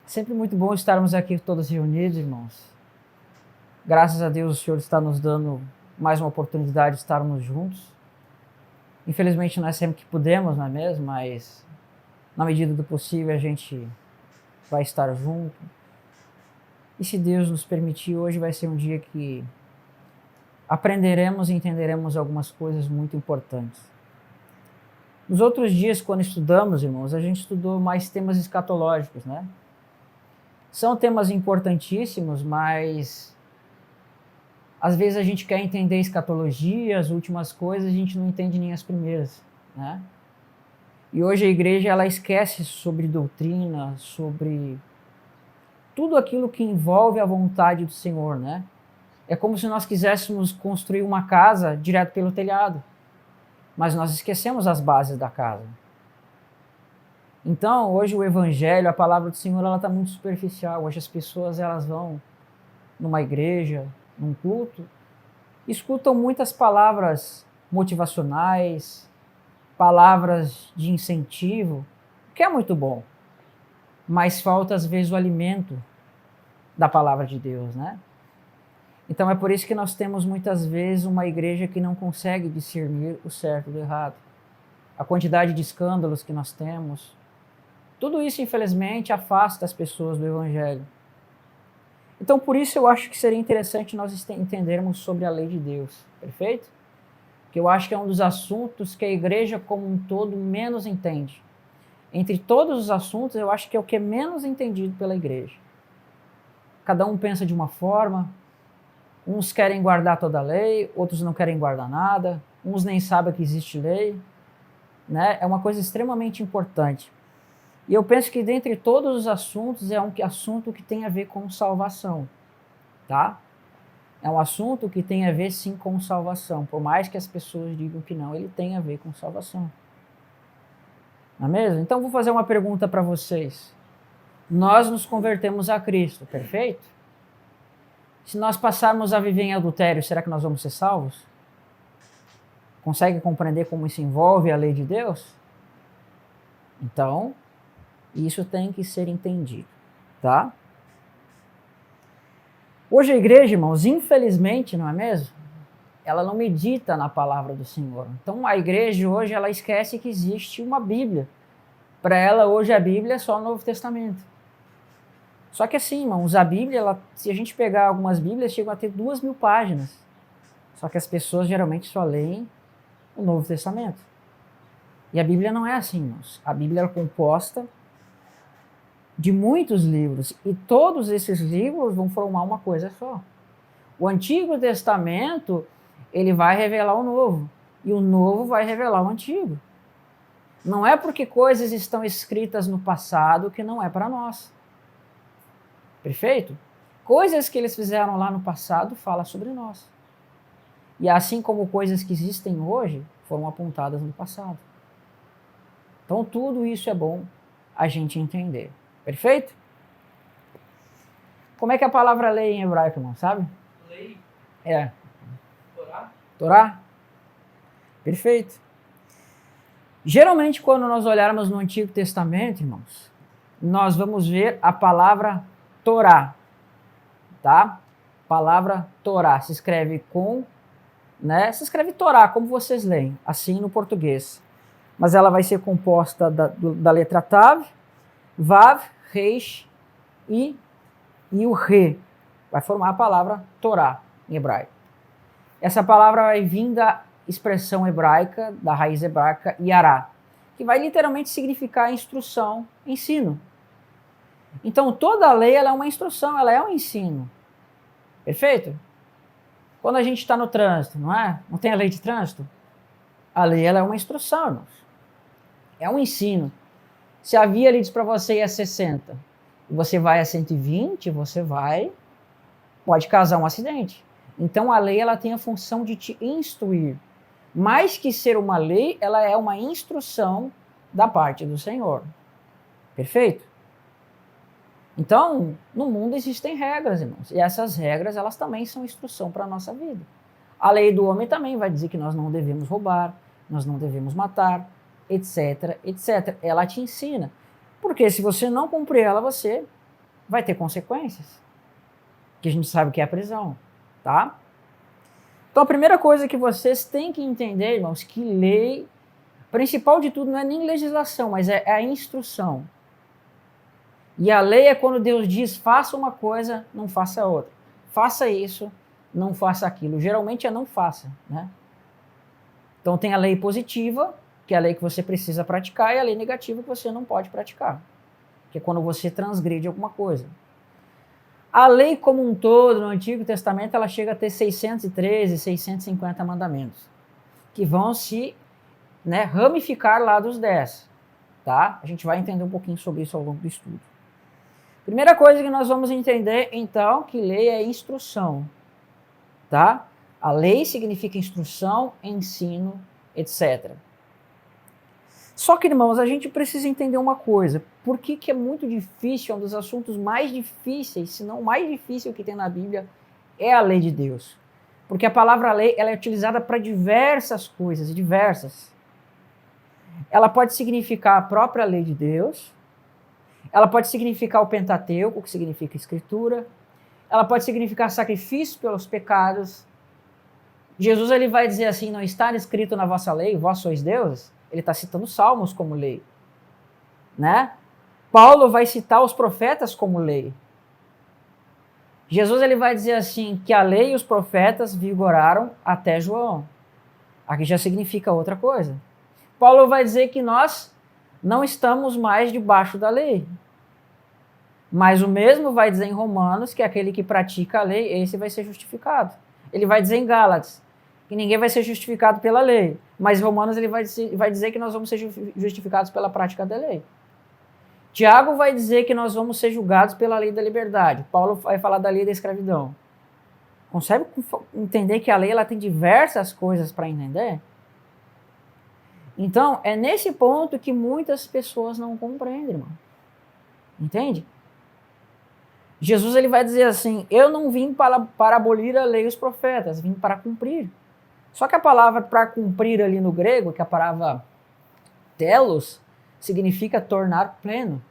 Sempre muito bom estarmos aqui todos reunidos, irmãos. Graças a Deus o Senhor está nos dando mais uma oportunidade de estarmos juntos. Infelizmente não é sempre que podemos, não é mesmo? Mas na medida do possível a gente vai estar junto. E se Deus nos permitir, hoje vai ser um dia que aprenderemos e entenderemos algumas coisas muito importantes. Nos outros dias, quando estudamos, irmãos, a gente estudou mais temas escatológicos, né? São temas importantíssimos, mas às vezes a gente quer entender a escatologia, as últimas coisas, a gente não entende nem as primeiras, né? E hoje a igreja, ela esquece sobre doutrina, sobre tudo aquilo que envolve a vontade do Senhor, né? É como se nós quiséssemos construir uma casa direto pelo telhado, mas nós esquecemos as bases da casa. Então, hoje o evangelho, a palavra do Senhor, ela está muito superficial. Hoje as pessoas, elas vão numa igreja, num culto, escutam muitas palavras motivacionais, palavras de incentivo, que é muito bom, mas falta às vezes o alimento da palavra de Deus, né? Então é por isso que nós temos muitas vezes uma igreja que não consegue discernir o certo do errado. A quantidade de escândalos que nós temos, tudo isso, infelizmente, afasta as pessoas do Evangelho. Então, por isso eu acho que seria interessante nós entendermos sobre a lei de Deus, perfeito? Que eu acho que é um dos assuntos que a igreja como um todo menos entende. Entre todos os assuntos, eu acho que é o que é menos entendido pela igreja. Cada um pensa de uma forma, uns querem guardar toda a lei, outros não querem guardar nada, uns nem sabem que existe lei, né? É uma coisa extremamente importante. E eu penso que dentre todos os assuntos é um assunto que tem a ver com salvação, tá? É um assunto que tem a ver sim com salvação, por mais que as pessoas digam que não, ele tem a ver com salvação. Não é mesmo? Então vou fazer uma pergunta para vocês. Nós nos convertemos a Cristo, perfeito? Se nós passarmos a viver em adultério, será que nós vamos ser salvos? Consegue compreender como isso envolve a lei de Deus? Então, isso tem que ser entendido, tá? Hoje a igreja, irmãos, infelizmente, não é mesmo? Ela não medita na palavra do Senhor. Então a igreja hoje, ela esquece que existe uma Bíblia. Para ela, hoje a Bíblia é só o Novo Testamento. Só que assim, irmãos, a Bíblia, se a gente pegar algumas Bíblias, chegam a ter 2.000 páginas. Só que as pessoas geralmente só leem o Novo Testamento. E a Bíblia não é assim, irmãos. A Bíblia é composta de muitos livros, e todos esses livros vão formar uma coisa só. O Antigo Testamento, ele vai revelar o Novo, e o Novo vai revelar o Antigo. Não é porque coisas estão escritas no passado que não é para nós. Perfeito? Coisas que eles fizeram lá no passado falam sobre nós. E assim como coisas que existem hoje foram apontadas no passado. Então tudo isso é bom a gente entender. Perfeito? Como é que é a palavra lei em hebraico, irmão? Sabe? Lei? É. Torá? Torá? Perfeito. Geralmente, quando nós olharmos no Antigo Testamento, irmãos, nós vamos ver a palavra Torá, tá? Palavra Torá se escreve com, né? Se escreve Torá, como vocês leem, assim no português. Mas ela vai ser composta da letra Tav, Vav, Reish e o Re. Vai formar a palavra Torá em hebraico. Essa palavra vai vir da expressão hebraica, da raiz hebraica Yará, que vai literalmente significar instrução, ensino. Então toda lei ela é uma instrução, ela é um ensino. Perfeito? Quando a gente está no trânsito, não é? Não tem a lei de trânsito? A lei ela é uma instrução, irmãos. É um ensino. Se a via ali diz para você ir a 60 e você vai a 120, pode causar um acidente. Então a lei ela tem a função de te instruir. Mais que ser uma lei, ela é uma instrução da parte do Senhor. Perfeito? Então, no mundo existem regras, irmãos. E essas regras, elas também são instrução para a nossa vida. A lei do homem também vai dizer que nós não devemos roubar, nós não devemos matar, etc, etc. Ela te ensina. Porque se você não cumprir ela, você vai ter consequências, que a gente sabe que é a prisão, tá? Então a primeira coisa que vocês têm que entender, irmãos, que lei, principal de tudo não é nem legislação, mas é a instrução. E a lei é quando Deus diz, faça uma coisa, não faça outra. Faça isso, não faça aquilo. Geralmente é não faça, né? Então tem a lei positiva, que é a lei que você precisa praticar, e a lei negativa que você não pode praticar, que é quando você transgride alguma coisa. A lei como um todo, no Antigo Testamento, ela chega a ter 613, 650 mandamentos, que vão se ramificar lá dos 10. Tá? A gente vai entender um pouquinho sobre isso ao longo do estudo. Primeira coisa que nós vamos entender, então, que lei é instrução. Tá? A lei significa instrução, ensino, etc. Só que, irmãos, a gente precisa entender uma coisa. Por que é muito difícil, é um dos assuntos mais difíceis, se não o mais difícil que tem na Bíblia, é a lei de Deus. Porque a palavra lei, ela é utilizada para diversas coisas, diversas. Ela pode significar a própria lei de Deus, ela pode significar o Pentateuco, que significa escritura, ela pode significar sacrifício pelos pecados. Jesus ele vai dizer assim, não está escrito na vossa lei, vós sois deuses? Ele está citando Salmos como lei. Né? Paulo vai citar os profetas como lei. Jesus ele vai dizer assim, que a lei e os profetas vigoraram até João. Aqui já significa outra coisa. Paulo vai dizer que nós não estamos mais debaixo da lei. Mas o mesmo vai dizer em Romanos que aquele que pratica a lei, esse vai ser justificado. Ele vai dizer em Gálatas que ninguém vai ser justificado pela lei. Mas em Romanos ele vai dizer que nós vamos ser justificados pela prática da lei. Tiago vai dizer que nós vamos ser julgados pela lei da liberdade. Paulo vai falar da lei da escravidão. Consegue entender que a lei ela tem diversas coisas para entender? Então, é nesse ponto que muitas pessoas não compreendem, irmão. Entende? Jesus ele vai dizer assim, eu não vim para abolir a lei e os profetas, vim para cumprir. Só que a palavra para cumprir ali no grego, que é a palavra telos, significa tornar pleno.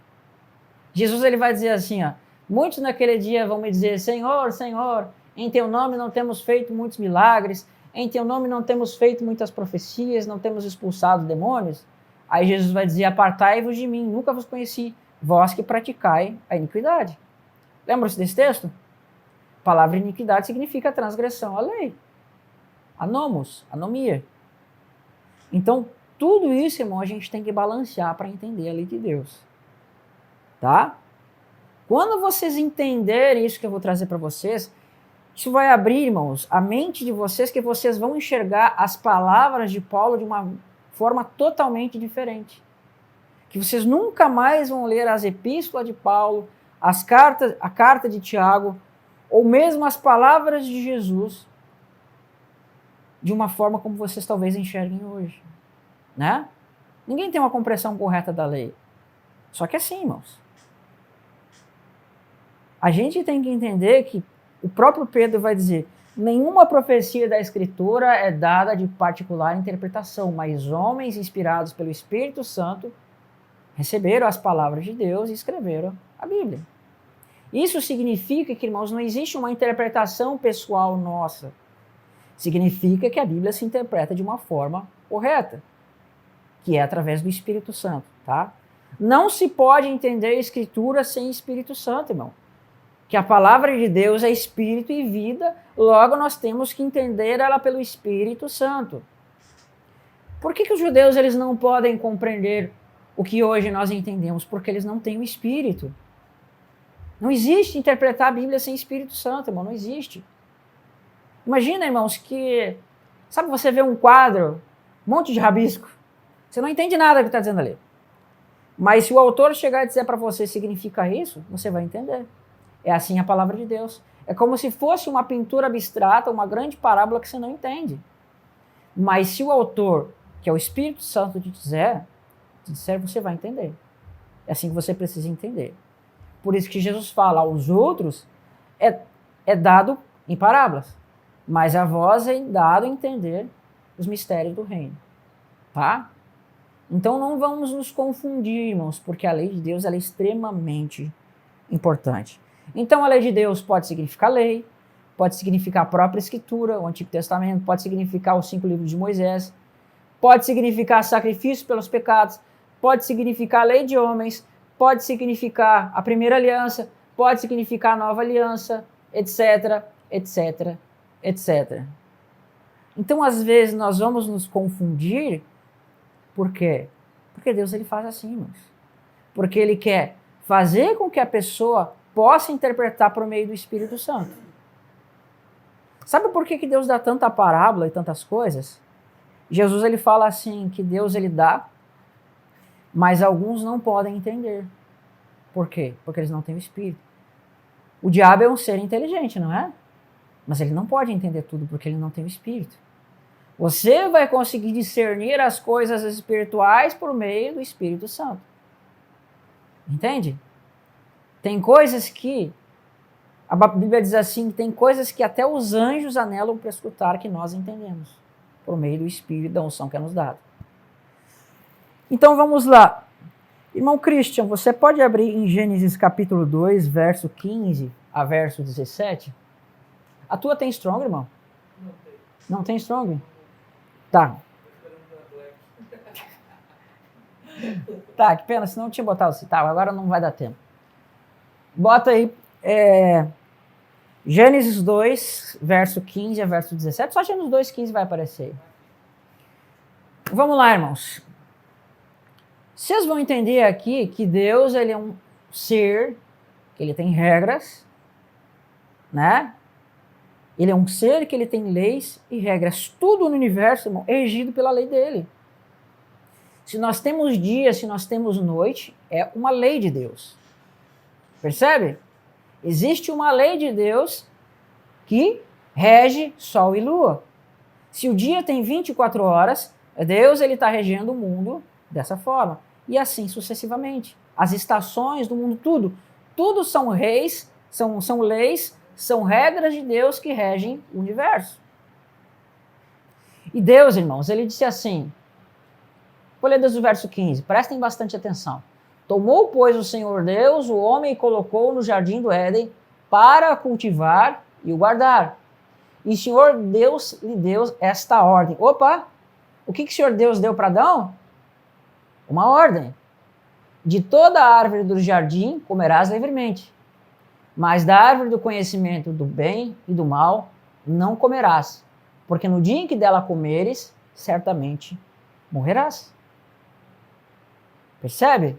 Jesus ele vai dizer assim, ó, muitos naquele dia vão me dizer, Senhor, Senhor, em teu nome não temos feito muitos milagres, em teu nome não temos feito muitas profecias, não temos expulsado demônios. Aí Jesus vai dizer, apartai-vos de mim, nunca vos conheci, vós que praticai a iniquidade. Lembra-se desse texto? A palavra iniquidade significa transgressão à lei. Anomos, anomia. Então, tudo isso, irmão, a gente tem que balancear para entender a lei de Deus. Tá? Quando vocês entenderem isso que eu vou trazer para vocês, isso vai abrir, irmãos, a mente de vocês, que vocês vão enxergar as palavras de Paulo de uma forma totalmente diferente. Que vocês nunca mais vão ler as epístolas de Paulo, a carta de Tiago, ou mesmo as palavras de Jesus, de uma forma como vocês talvez enxerguem hoje. Né? Ninguém tem uma compreensão correta da lei. Só que é assim, irmãos. A gente tem que entender que o próprio Pedro vai dizer, nenhuma profecia da Escritura é dada de particular interpretação, mas homens inspirados pelo Espírito Santo receberam as palavras de Deus e escreveram a Bíblia. Isso significa que, irmãos, não existe uma interpretação pessoal nossa. Significa que a Bíblia se interpreta de uma forma correta, que é através do Espírito Santo, tá? Não se pode entender a Escritura sem Espírito Santo, irmão. Que a palavra de Deus é Espírito e vida, logo nós temos que entender ela pelo Espírito Santo. Por que os judeus eles não podem compreender o que hoje nós entendemos? Porque eles não têm o Espírito. Não existe interpretar a Bíblia sem Espírito Santo, irmão, não existe. Imagina, irmãos, que... Sabe, você vê um quadro, um monte de rabisco, você não entende nada que está dizendo ali. Mas se o autor chegar e dizer para você significa isso, você vai entender. É assim a palavra de Deus. É como se fosse uma pintura abstrata, uma grande parábola que você não entende. Mas se o autor, que é o Espírito Santo, te disser, você vai entender. É assim que você precisa entender. Por isso que Jesus fala aos outros, é dado em parábolas. Mas a vós é dado a entender os mistérios do reino. Tá? Então não vamos nos confundir, irmãos, porque a lei de Deus ela é extremamente importante. Então a lei de Deus pode significar lei, pode significar a própria Escritura, o Antigo Testamento, pode significar os 5 livros de Moisés, pode significar sacrifício pelos pecados, pode significar a lei de homens, pode significar a primeira aliança, pode significar a nova aliança, etc, etc, etc. Então, às vezes, nós vamos nos confundir. Por quê? Porque Deus ele faz assim, irmãos. Porque Ele quer fazer com que a pessoa possa interpretar por meio do Espírito Santo. Sabe por que Deus dá tanta parábola e tantas coisas? Jesus ele fala assim, que Deus ele dá, mas alguns não podem entender. Por quê? Porque eles não têm o Espírito. O diabo é um ser inteligente, não é? Mas ele não pode entender tudo porque ele não tem o Espírito. Você vai conseguir discernir as coisas espirituais por meio do Espírito Santo. Entende? Tem coisas que, a Bíblia diz assim, tem coisas que até os anjos anelam para escutar que nós entendemos, por meio do Espírito da unção que é nos dado. Então vamos lá. Irmão Christian, você pode abrir em Gênesis capítulo 2, verso 15 a verso 17? A tua tem Strong, irmão? Não tem. Não tem Strong? Tá. Tá, que pena, senão eu tinha botado assim. Tá, agora não vai dar tempo. Bota aí Gênesis 2, verso 15 a verso 17. Só Gênesis 2, 15 vai aparecer. Vamos lá, irmãos. Vocês vão entender aqui que Deus ele é um ser, que ele tem regras, né? Ele é um ser que ele tem leis e regras. Tudo no universo, irmão, é regido pela lei dele. Se nós temos dia, se nós temos noite, é uma lei de Deus. Percebe? Existe uma lei de Deus que rege sol e lua. Se o dia tem 24 horas, Deus ele está regendo o mundo dessa forma. E assim sucessivamente. As estações do mundo, tudo são reis, são leis, são regras de Deus que regem o universo. E Deus, irmãos, ele disse assim, vou ler desde o verso 15, prestem bastante atenção. Tomou, pois, o Senhor Deus o homem e colocou no jardim do Éden para cultivar e o guardar. E o Senhor Deus lhe deu esta ordem. Opa! O que o Senhor Deus deu para Adão? Uma ordem. De toda a árvore do jardim comerás livremente, mas da árvore do conhecimento do bem e do mal não comerás, porque no dia em que dela comeres, certamente morrerás. Percebe?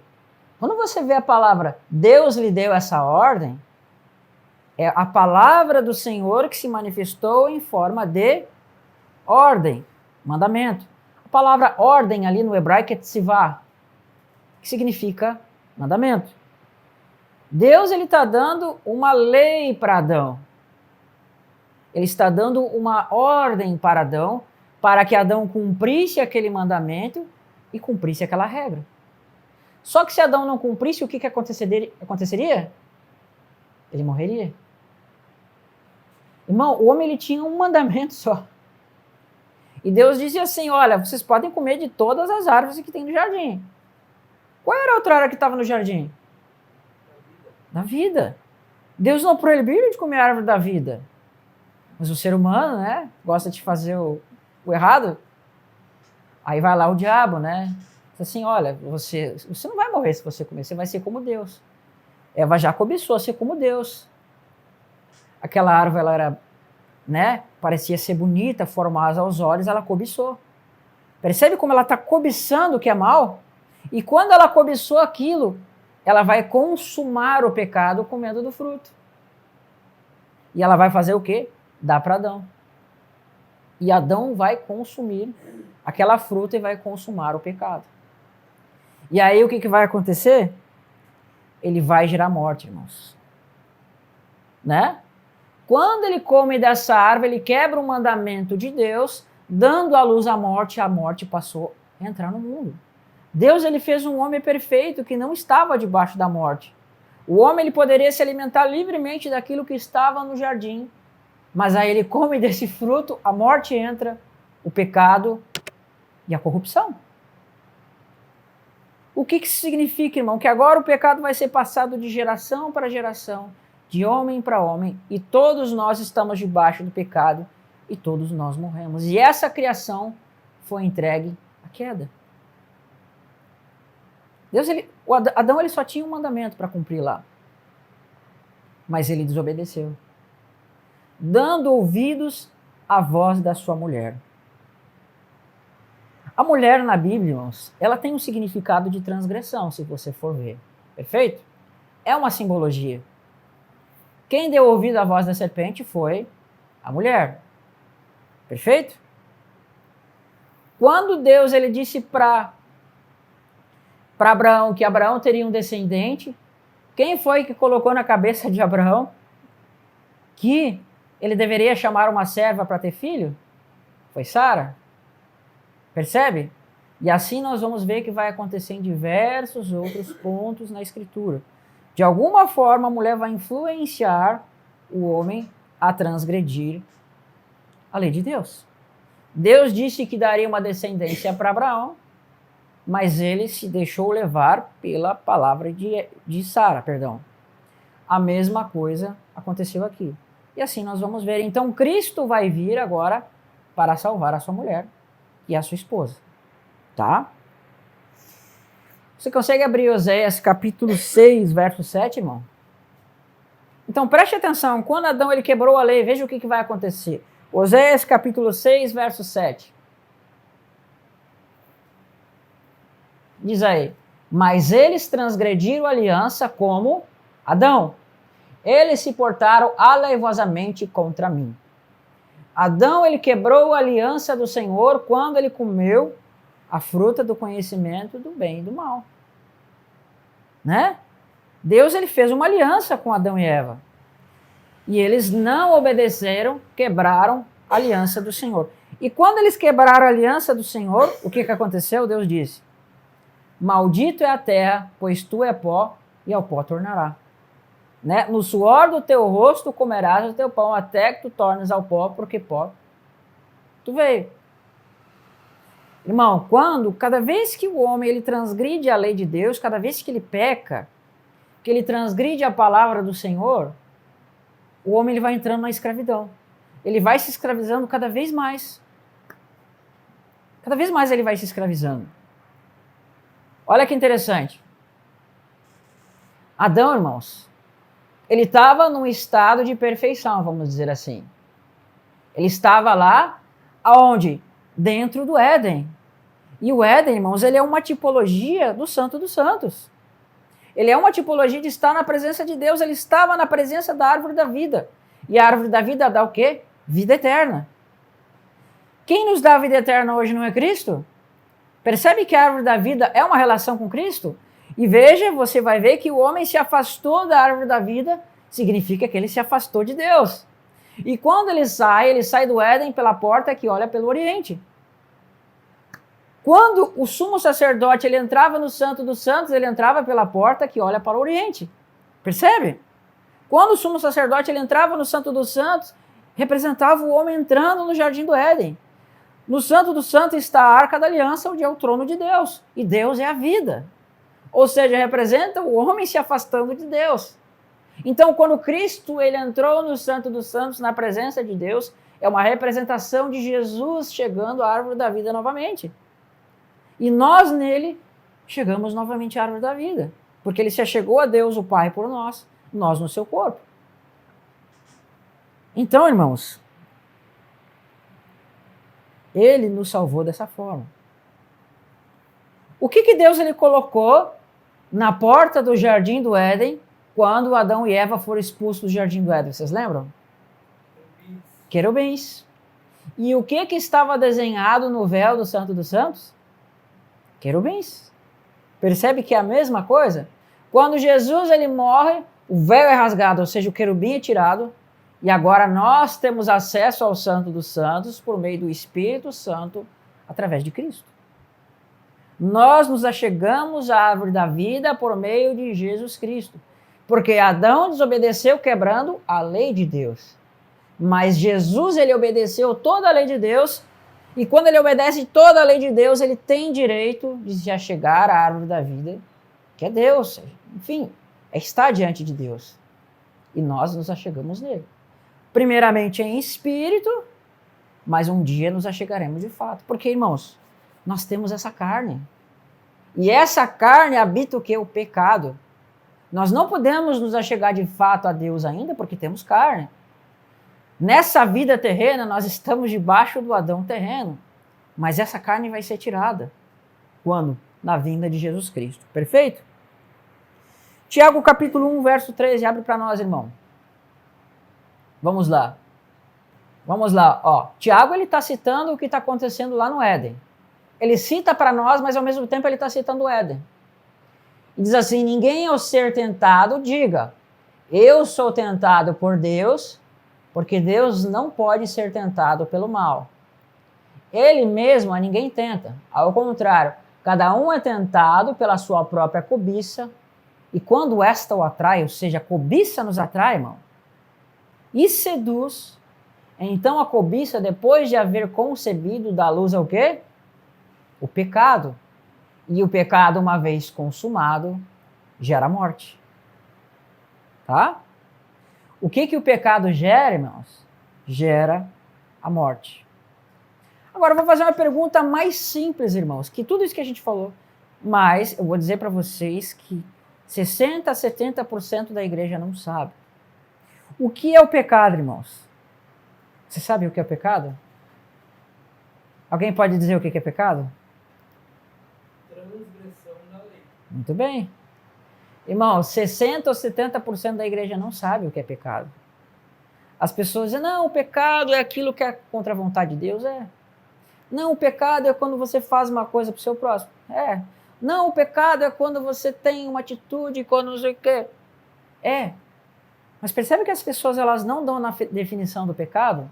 Quando você vê a palavra Deus lhe deu essa ordem, é a palavra do Senhor que se manifestou em forma de ordem, mandamento. A palavra ordem ali no hebraico é tsivá, que significa mandamento. Deus ele está dando uma lei para Adão. Ele está dando uma ordem para Adão, para que Adão cumprisse aquele mandamento e cumprisse aquela regra. Só que se Adão não cumprisse, o que aconteceria? Ele morreria. Irmão, o homem ele tinha um mandamento só. E Deus dizia assim, olha, vocês podem comer de todas as árvores que tem no jardim. Qual era a outra árvore que estava no jardim? Da vida. Deus não proibiu de comer a árvore da vida. Mas o ser humano, né, gosta de fazer o errado. Aí vai lá o diabo, né? Diz assim, olha, você não vai morrer se você comer, você vai ser como Deus. Eva já cobiçou ser como Deus. Aquela árvore, ela era, né, parecia ser bonita, formosa aos olhos, ela cobiçou. Percebe como ela está cobiçando o que é mal? E quando ela cobiçou aquilo, ela vai consumar o pecado comendo do fruto. E ela vai fazer o quê? Dar para Adão. E Adão vai consumir aquela fruta e vai consumar o pecado. E aí o que vai acontecer? Ele vai gerar morte, irmãos. Né? Quando ele come dessa árvore, ele quebra um mandamento de Deus, dando à luz a morte passou a entrar no mundo. Deus ele fez um homem perfeito que não estava debaixo da morte. O homem ele poderia se alimentar livremente daquilo que estava no jardim, mas aí ele come desse fruto, a morte entra, o pecado e a corrupção. O que isso significa, irmão? Que agora o pecado vai ser passado de geração para geração, de homem para homem, e todos nós estamos debaixo do pecado, e todos nós morremos. E essa criação foi entregue à queda. Adão ele só tinha um mandamento para cumprir lá. Mas ele desobedeceu, dando ouvidos à voz da sua mulher. A mulher na Bíblia, irmãos, ela tem um significado de transgressão, se você for ver. Perfeito? É uma simbologia. Quem deu ouvido à voz da serpente foi a mulher. Perfeito? Quando Deus ele disse para Abraão que Abraão teria um descendente, quem foi que colocou na cabeça de Abraão que ele deveria chamar uma serva para ter filho? Foi Sara. Percebe? E assim nós vamos ver que vai acontecer em diversos outros pontos na Escritura. De alguma forma, a mulher vai influenciar o homem a transgredir a lei de Deus. Deus disse que daria uma descendência para Abraão, mas ele se deixou levar pela palavra de Sara, perdão. A mesma coisa aconteceu aqui. E assim nós vamos ver. Então Cristo vai vir agora para salvar a sua mulher e a sua esposa. Tá? Você consegue abrir Oséias capítulo 6, verso 7, irmão? Então preste atenção. Quando Adão ele quebrou a lei, veja o que vai acontecer. Oséias capítulo 6, verso 7. Diz aí: mas eles transgrediram a aliança como Adão. Eles se portaram aleivosamente contra mim. Adão, ele quebrou a aliança do Senhor quando ele comeu a fruta do conhecimento do bem e do mal. Né? Deus, ele fez uma aliança com Adão e Eva. E eles não obedeceram, quebraram a aliança do Senhor. E quando eles quebraram a aliança do Senhor, o que aconteceu? Deus disse: maldito é a terra, pois tu é pó, e ao pó tornará. Né? No suor do teu rosto comerás o teu pão, até que tu tornes ao pó, porque pó tu veio. Irmão, cada vez que o homem ele transgride a lei de Deus, cada vez que ele peca, que ele transgride a palavra do Senhor, o homem ele vai entrando na escravidão. Ele vai se escravizando cada vez mais. Cada vez mais ele vai se escravizando. Olha que interessante. Adão, irmãos, ele estava num estado de perfeição, vamos dizer assim. Ele estava lá, aonde? Dentro do Éden. E o Éden, irmãos, ele é uma tipologia do Santo dos Santos. Ele é uma tipologia de estar na presença de Deus. Ele estava na presença da árvore da vida. E a árvore da vida dá o quê? Vida eterna. Quem nos dá a vida eterna hoje não é Cristo? Percebe que a árvore da vida é uma relação com Cristo? E veja, você vai ver que o homem se afastou da árvore da vida, significa que ele se afastou de Deus. E quando ele sai do Éden pela porta que olha pelo Oriente. Quando o sumo sacerdote ele entrava no Santo dos Santos, ele entrava pela porta que olha para o Oriente. Percebe? Quando o sumo sacerdote ele entrava no Santo dos Santos, representava o homem entrando no Jardim do Éden. No Santo dos Santos está a Arca da Aliança, onde é o trono de Deus. E Deus é a vida. Ou seja, representa o homem se afastando de Deus. Então, quando Cristo ele entrou no Santo dos Santos, na presença de Deus, é uma representação de Jesus chegando à árvore da vida novamente. E nós nele chegamos novamente à árvore da vida. Porque ele se achegou a Deus, o Pai, por nós no seu corpo. Então, irmãos, ele nos salvou dessa forma. O que Deus ele colocou na porta do Jardim do Éden quando Adão e Eva foram expulsos do Jardim do Éden? Vocês lembram? Querubins. E o que estava desenhado no véu do Santo dos Santos? Querubins. Percebe que é a mesma coisa? Quando Jesus ele morre, o véu é rasgado, ou seja, o querubim é tirado, e agora nós temos acesso ao Santo dos Santos por meio do Espírito Santo através de Cristo. Nós nos achegamos à árvore da vida por meio de Jesus Cristo. Porque Adão desobedeceu quebrando a lei de Deus. Mas Jesus ele obedeceu toda a lei de Deus E quando ele obedece toda a lei de Deus, ele tem direito de se achegar à árvore da vida, que é Deus. Enfim, está diante de Deus. E nós nos achegamos nele. Primeiramente em espírito, mas um dia nos achegaremos de fato. Porque, irmãos, nós temos essa carne. E essa carne habita o quê? O pecado. Nós não podemos nos achegar de fato a Deus ainda porque temos carne. Nessa vida terrena, nós estamos debaixo do Adão terreno. Mas essa carne vai ser tirada. Quando? Na vinda de Jesus Cristo. Perfeito? Tiago capítulo 1, verso 13. Abre para nós, irmão. Vamos lá. Vamos lá. Ó, Tiago está citando o que está acontecendo lá no Éden. Ele cita para nós, mas ao mesmo tempo ele está citando o Éden. E diz assim, ninguém ao ser tentado diga, eu sou tentado por Deus, porque Deus não pode ser tentado pelo mal. Ele mesmo a ninguém tenta. Ao contrário, cada um é tentado pela sua própria cobiça, e quando esta o atrai, ou seja, a cobiça nos atrai, irmão, e seduz, então a cobiça, depois de haver concebido, dá luz ao quê? O pecado. E o pecado, uma vez consumado, gera morte. Tá? O que o pecado gera, irmãos? Gera a morte. Agora eu vou fazer uma pergunta mais simples, irmãos, que tudo isso que a gente falou, mas eu vou dizer para vocês que 60% a 70% da igreja não sabe. O que é o pecado, irmãos? Você sabe o que é o pecado? Alguém pode dizer o que é pecado? Transgressão da lei. Muito bem. Irmãos, 60% ou 70% da igreja não sabe o que é pecado. As pessoas dizem, não, o pecado é aquilo que é contra a vontade de Deus. É. Não, o pecado é quando você faz uma coisa para o seu próximo. É. Não, o pecado é quando você tem uma atitude, quando não sei o quê. É. Mas percebe que as pessoas elas não dão na definição do pecado?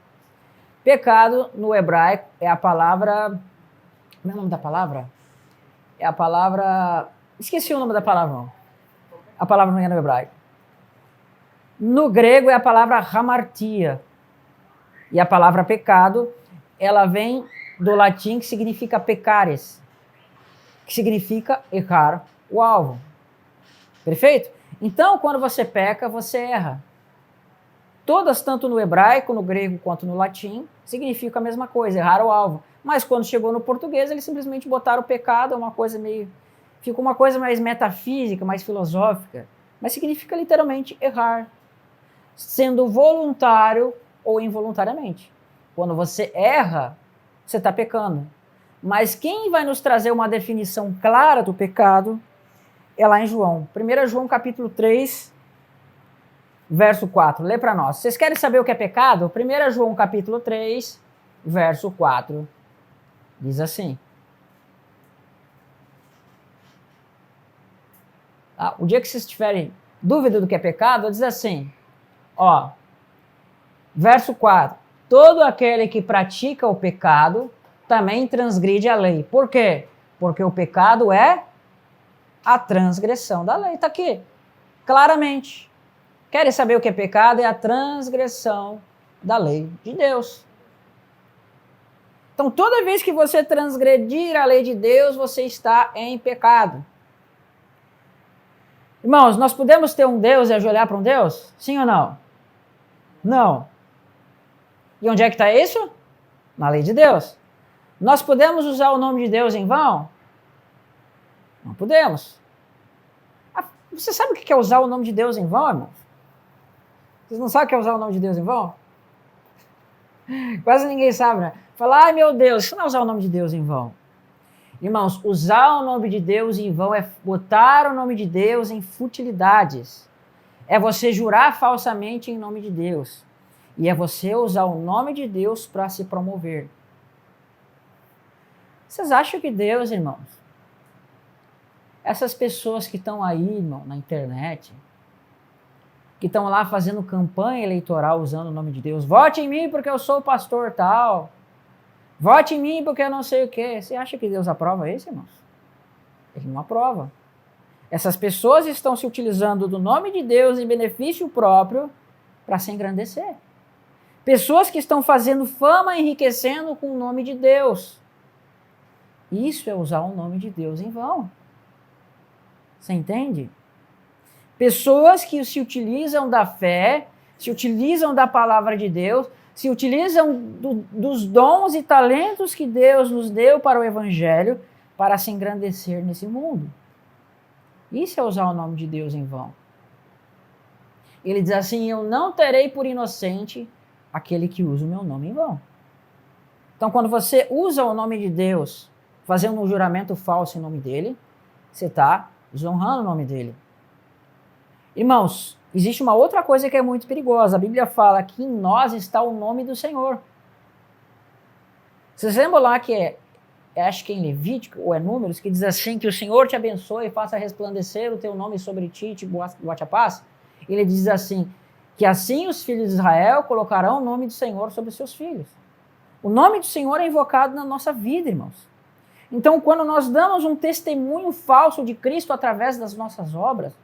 Pecado, no hebraico, é a palavra... Como é o nome da palavra? É a palavra... Esqueci o nome da palavra, não. A palavra não é no hebraico. No grego é a palavra hamartia. E a palavra pecado, ela vem do latim que significa pecares, que significa errar o alvo. Perfeito? Então, quando você peca, você erra. Todas, tanto no hebraico, no grego, quanto no latim, significam a mesma coisa, errar o alvo. Mas quando chegou no português, eles simplesmente botaram o pecado, uma coisa meio... Fica uma coisa mais metafísica, mais filosófica. Mas significa literalmente errar. Sendo voluntário ou involuntariamente. Quando você erra, você está pecando. Mas quem vai nos trazer uma definição clara do pecado é lá em João. 1 João capítulo 3, verso 4. Lê para nós. Vocês querem saber o que é pecado? 1 João capítulo 3, verso 4. Diz assim. O dia que vocês tiverem dúvida do que é pecado, diz assim, ó, verso 4, todo aquele que pratica o pecado também transgride a lei. Por quê? Porque o pecado é a transgressão da lei. Está aqui, claramente. Querem saber o que é pecado? É a transgressão da lei de Deus. Então, toda vez que você transgredir a lei de Deus, você está em pecado. Irmãos, nós podemos ter um Deus e ajoelhar para um Deus? Sim ou não? Não. E onde é que está isso? Na lei de Deus. Nós podemos usar o nome de Deus em vão? Não podemos. Você sabe o que é usar o nome de Deus em vão, irmãos? Vocês não sabem o que é usar o nome de Deus em vão? Quase ninguém sabe, né? Falar, ai meu Deus, isso não é usar o nome de Deus em vão. Irmãos, usar o nome de Deus em vão é botar o nome de Deus em futilidades. É você jurar falsamente em nome de Deus. E é você usar o nome de Deus para se promover. Vocês acham que Deus, irmãos, essas pessoas que estão aí, irmão, na internet, que estão lá fazendo campanha eleitoral usando o nome de Deus, vote em mim porque eu sou o pastor tal, vote em mim porque eu não sei o quê. Você acha que Deus aprova isso, irmãos? Ele não aprova. Essas pessoas estão se utilizando do nome de Deus em benefício próprio para se engrandecer. Pessoas que estão fazendo fama, enriquecendo com o nome de Deus. Isso é usar o nome de Deus em vão. Você entende? Pessoas que se utilizam da fé, se utilizam da palavra de Deus, se utilizam dos dons e talentos que Deus nos deu para o Evangelho, para se engrandecer nesse mundo. Isso é usar o nome de Deus em vão. Ele diz assim: eu não terei por inocente aquele que usa o meu nome em vão. Então, quando você usa o nome de Deus, fazendo um juramento falso em nome dele, você está desonrando o nome dele. Irmãos, existe uma outra coisa que é muito perigosa. A Bíblia fala que em nós está o nome do Senhor. Vocês lembram lá que acho que é em Levítico ou é Números, que diz assim, que o Senhor te abençoe e faça resplandecer o teu nome sobre ti e te bote a paz? Ele diz assim, que assim os filhos de Israel colocarão o nome do Senhor sobre os seus filhos. O nome do Senhor é invocado na nossa vida, irmãos. Então, quando nós damos um testemunho falso de Cristo através das nossas obras,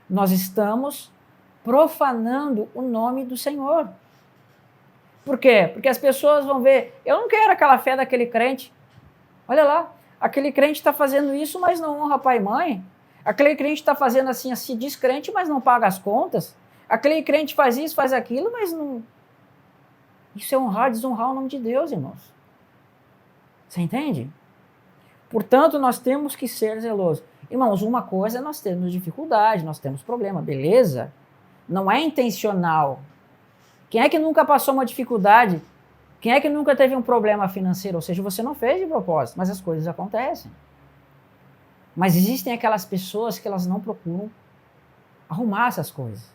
nós estamos profanando o nome do Senhor. Por quê? Porque as pessoas vão ver, eu não quero aquela fé daquele crente. Olha lá, aquele crente está fazendo isso, mas não honra pai e mãe. Aquele crente está fazendo assim, se diz crente, mas não paga as contas. Aquele crente faz isso, faz aquilo, mas não... Isso é desonrar o nome de Deus, irmãos. Você entende? Portanto, nós temos que ser zelosos. Irmãos, uma coisa é nós termos dificuldade, nós temos problema, beleza? Não é intencional. Quem é que nunca passou uma dificuldade? Quem é que nunca teve um problema financeiro? Ou seja, você não fez de propósito, mas as coisas acontecem. Mas existem aquelas pessoas que elas não procuram arrumar essas coisas.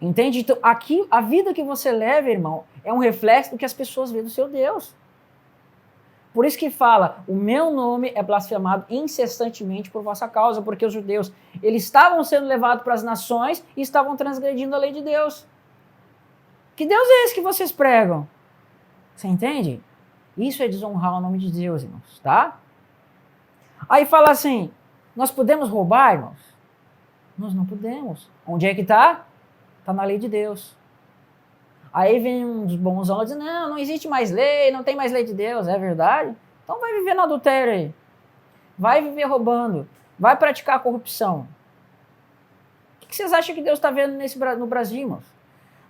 Entende? Então, aqui, a vida que você leva, irmão, é um reflexo do que as pessoas veem do seu Deus. Por isso que fala, o meu nome é blasfemado incessantemente por vossa causa, porque os judeus, eles estavam sendo levados para as nações e estavam transgredindo a lei de Deus. Que Deus é esse que vocês pregam? Você entende? Isso é desonrar o nome de Deus, irmãos, tá? Aí fala assim, nós podemos roubar, irmãos? Nós não podemos. Onde é que está? Está na lei de Deus. Aí vem uns bonzão e diz, não existe mais lei, não tem mais lei de Deus, é verdade? Então vai viver no adultério aí. Vai viver roubando. Vai praticar corrupção. O que vocês acham que Deus está vendo no Brasil, irmãos?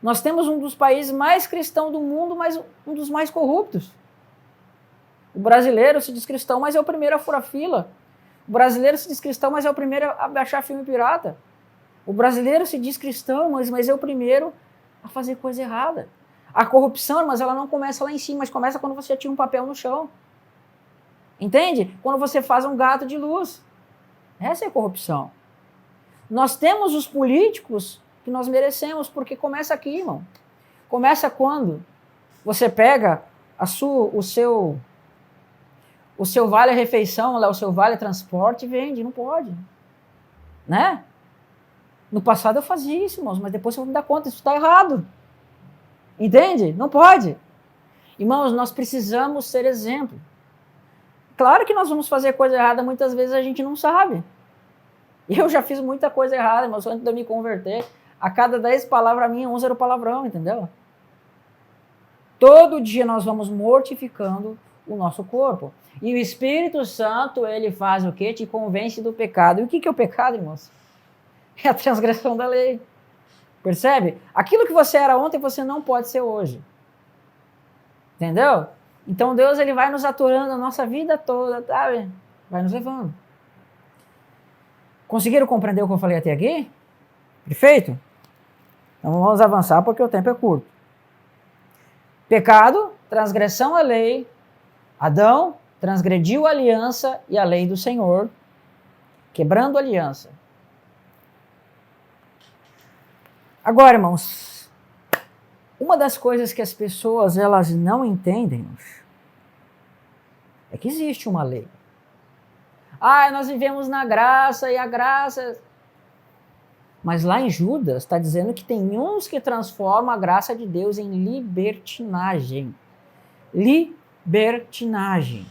Nós temos um dos países mais cristãos do mundo, mas um dos mais corruptos. O brasileiro se diz cristão, mas é o primeiro a furar fila. O brasileiro se diz cristão, mas é o primeiro a baixar filme pirata. O brasileiro se diz cristão, mas é o primeiro a fazer coisa errada. A corrupção, mas ela não começa lá em cima, mas começa quando você tira um papel no chão. Entende? Quando você faz um gato de luz. Essa é a corrupção. Nós temos os políticos que nós merecemos, porque começa aqui, irmão. Começa quando você pega o seu vale-refeição, o seu vale-transporte e vende, não pode. Né? No passado eu fazia isso, irmãos, mas depois eu vou me dar conta, isso está errado. Entende? Não pode. Irmãos, nós precisamos ser exemplo. Claro que nós vamos fazer coisa errada, muitas vezes a gente não sabe. Eu já fiz muita coisa errada, irmãos, antes de eu me converter. A cada 10 palavras minhas, 11 era o palavrão, entendeu? Todo dia nós vamos mortificando o nosso corpo. E o Espírito Santo, ele faz o quê? Te convence do pecado. E o que é o pecado, irmãos? É a transgressão da lei. Percebe? Aquilo que você era ontem, você não pode ser hoje. Entendeu? Então Deus, ele vai nos aturando a nossa vida toda, tá? Vai nos levando. Conseguiram compreender o que eu falei até aqui? Perfeito? Então vamos avançar porque o tempo é curto. Pecado, transgressão à lei. Adão transgrediu a aliança e a lei do Senhor, quebrando a aliança. Agora, irmãos, uma das coisas que as pessoas elas não entendem é que existe uma lei. Nós vivemos na graça e a graça... Mas lá em Judas está dizendo que tem uns que transformam a graça de Deus em libertinagem. Libertinagem.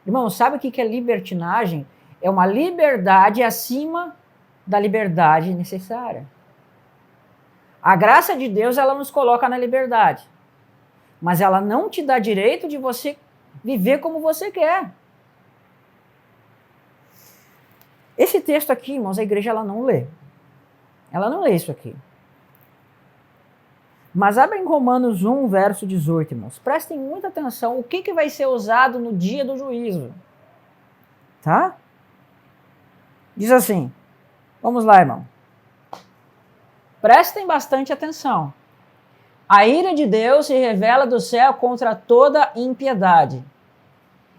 Irmão, sabe o que é libertinagem? É uma liberdade acima da liberdade necessária. A graça de Deus, ela nos coloca na liberdade. Mas ela não te dá direito de você viver como você quer. Esse texto aqui, irmãos, a igreja ela não lê. Ela não lê isso aqui. Mas abrem Romanos 1, verso 18, irmãos. Prestem muita atenção. O que vai ser usado no dia do juízo? Tá? Diz assim. Vamos lá, irmão. Prestem bastante atenção. A ira de Deus se revela do céu contra toda impiedade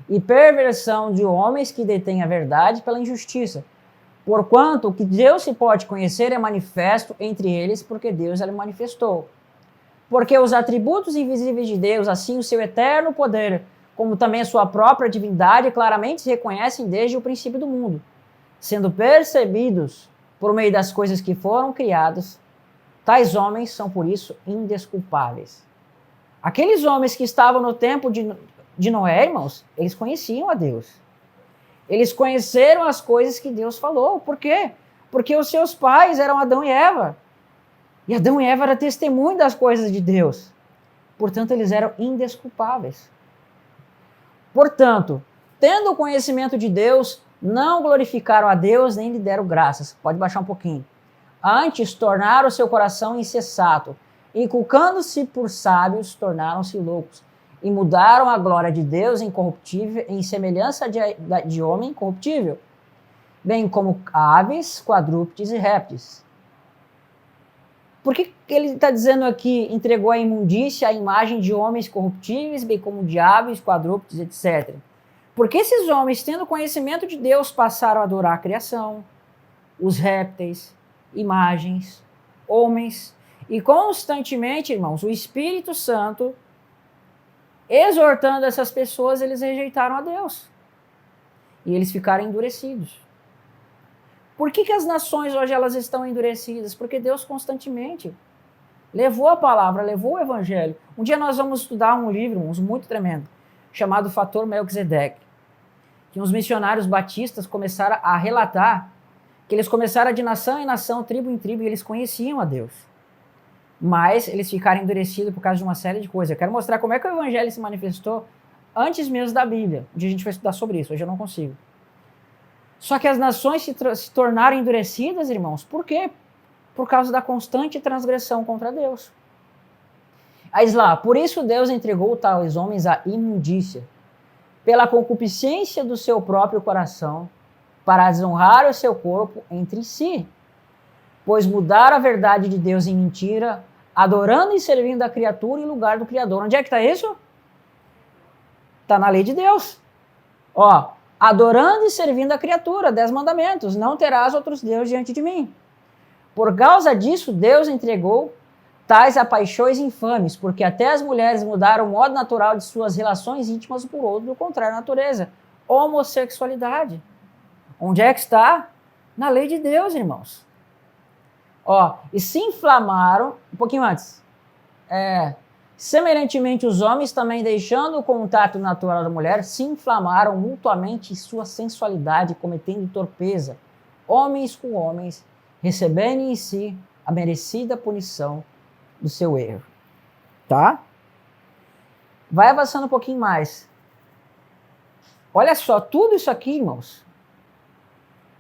e perversão de homens que detêm a verdade pela injustiça. Porquanto o que Deus se pode conhecer é manifesto entre eles, porque Deus ele manifestou. Porque os atributos invisíveis de Deus, assim o seu eterno poder, como também a sua própria divindade, claramente se reconhecem desde o princípio do mundo, sendo percebidos por meio das coisas que foram criadas. Tais homens são, por isso, indesculpáveis. Aqueles homens que estavam no tempo de Noé, irmãos, eles conheciam a Deus. Eles conheceram as coisas que Deus falou. Por quê? Porque os seus pais eram Adão e Eva. E Adão e Eva eram testemunho das coisas de Deus. Portanto, eles eram indesculpáveis. Portanto, tendo o conhecimento de Deus, não glorificaram a Deus nem lhe deram graças. Pode baixar um pouquinho. Antes, tornaram o seu coração insensato, inculcando-se por sábios, tornaram-se loucos, e mudaram a glória de Deus incorruptível em semelhança de homem corruptível, bem como aves, quadrúpedes e répteis. Por que ele está dizendo aqui, entregou a imundícia à imagem de homens corruptíveis, bem como de aves, quadrúpedes, etc.? Porque esses homens, tendo conhecimento de Deus, passaram a adorar a criação, os répteis, imagens, homens, e constantemente, irmãos, o Espírito Santo, exortando essas pessoas, eles rejeitaram a Deus. E eles ficaram endurecidos. Por que as nações hoje elas estão endurecidas? Porque Deus constantemente levou a palavra, levou o evangelho. Um dia nós vamos estudar um livro, muito tremendo, chamado Fator Melquisedeque, que uns missionários batistas começaram a relatar que eles começaram de nação em nação, tribo em tribo, e eles conheciam a Deus. Mas eles ficaram endurecidos por causa de uma série de coisas. Eu quero mostrar como é que o evangelho se manifestou antes mesmo da Bíblia. Um dia a gente vai estudar sobre isso, hoje eu não consigo. Só que as nações se tornaram endurecidas, irmãos. Por quê? Por causa da constante transgressão contra Deus. Aí lá, por isso Deus entregou tais homens à imundícia, pela concupiscência do seu próprio coração, para desonrar o seu corpo entre si, pois mudaram a verdade de Deus em mentira, adorando e servindo a criatura em lugar do Criador. Onde é que está isso? Está na lei de Deus. Ó, adorando e servindo a criatura, 10 mandamentos, não terás outros deuses diante de mim. Por causa disso, Deus entregou tais a paixões infames, porque até as mulheres mudaram o modo natural de suas relações íntimas por outro, do contrário à natureza. Homossexualidade. Onde é que está? Na lei de Deus, irmãos. Ó, e se inflamaram, um pouquinho antes, semelhantemente os homens também, deixando o contato natural da mulher, se inflamaram mutuamente em sua sensualidade, cometendo torpeza, homens com homens, recebendo em si a merecida punição do seu erro. Tá? Vai avançando um pouquinho mais. Olha só, tudo isso aqui, irmãos.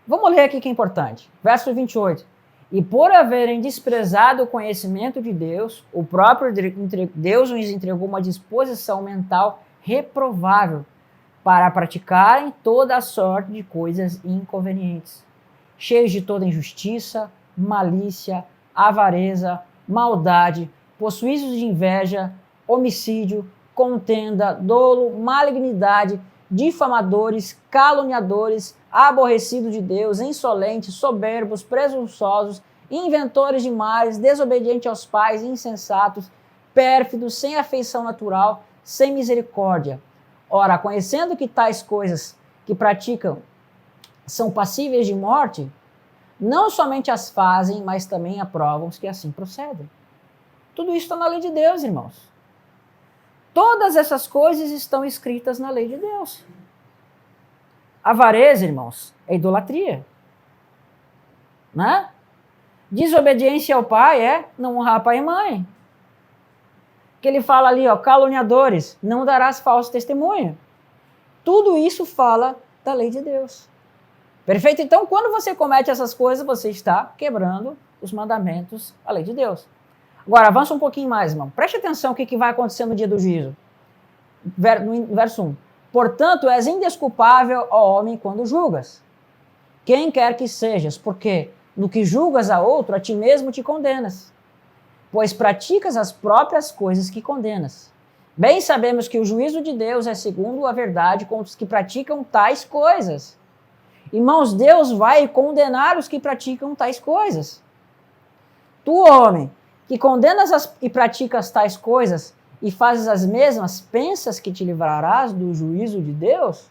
Vamos ler aqui que é importante. Verso 28. E por haverem desprezado o conhecimento de Deus, o próprio Deus lhes entregou uma disposição mental reprovável para praticarem toda a sorte de coisas inconvenientes, cheios de toda injustiça, malícia, avareza, maldade, possuídos de inveja, homicídio, contenda, dolo, malignidade, difamadores, caluniadores, aborrecidos de Deus, insolentes, soberbos, presunçosos, inventores de males, desobedientes aos pais, insensatos, pérfidos, sem afeição natural, sem misericórdia. Ora, conhecendo que tais coisas que praticam são passíveis de morte, não somente as fazem, mas também aprovam os que assim procedem. Tudo isso está na lei de Deus, irmãos. Todas essas coisas estão escritas na lei de Deus. Avareza, irmãos, é idolatria. Né? Desobediência ao pai é não honrar pai e mãe. Que ele fala ali, ó, caluniadores, não darás falso testemunho. Tudo isso fala da lei de Deus. Perfeito? Então, quando você comete essas coisas, você está quebrando os mandamentos, a lei de Deus. Agora, avança um pouquinho mais, irmão. Preste atenção o que vai acontecer no dia do juízo. No verso 1. Portanto, és indesculpável, ó homem, quando julgas. Quem quer que sejas, porque no que julgas a outro, a ti mesmo te condenas. Pois praticas as próprias coisas que condenas. Bem sabemos que o juízo de Deus é segundo a verdade com os que praticam tais coisas. Irmãos, Deus vai condenar os que praticam tais coisas. Tu, homem, que condenas e praticas tais coisas e fazes as mesmas, pensas que te livrarás do juízo de Deus?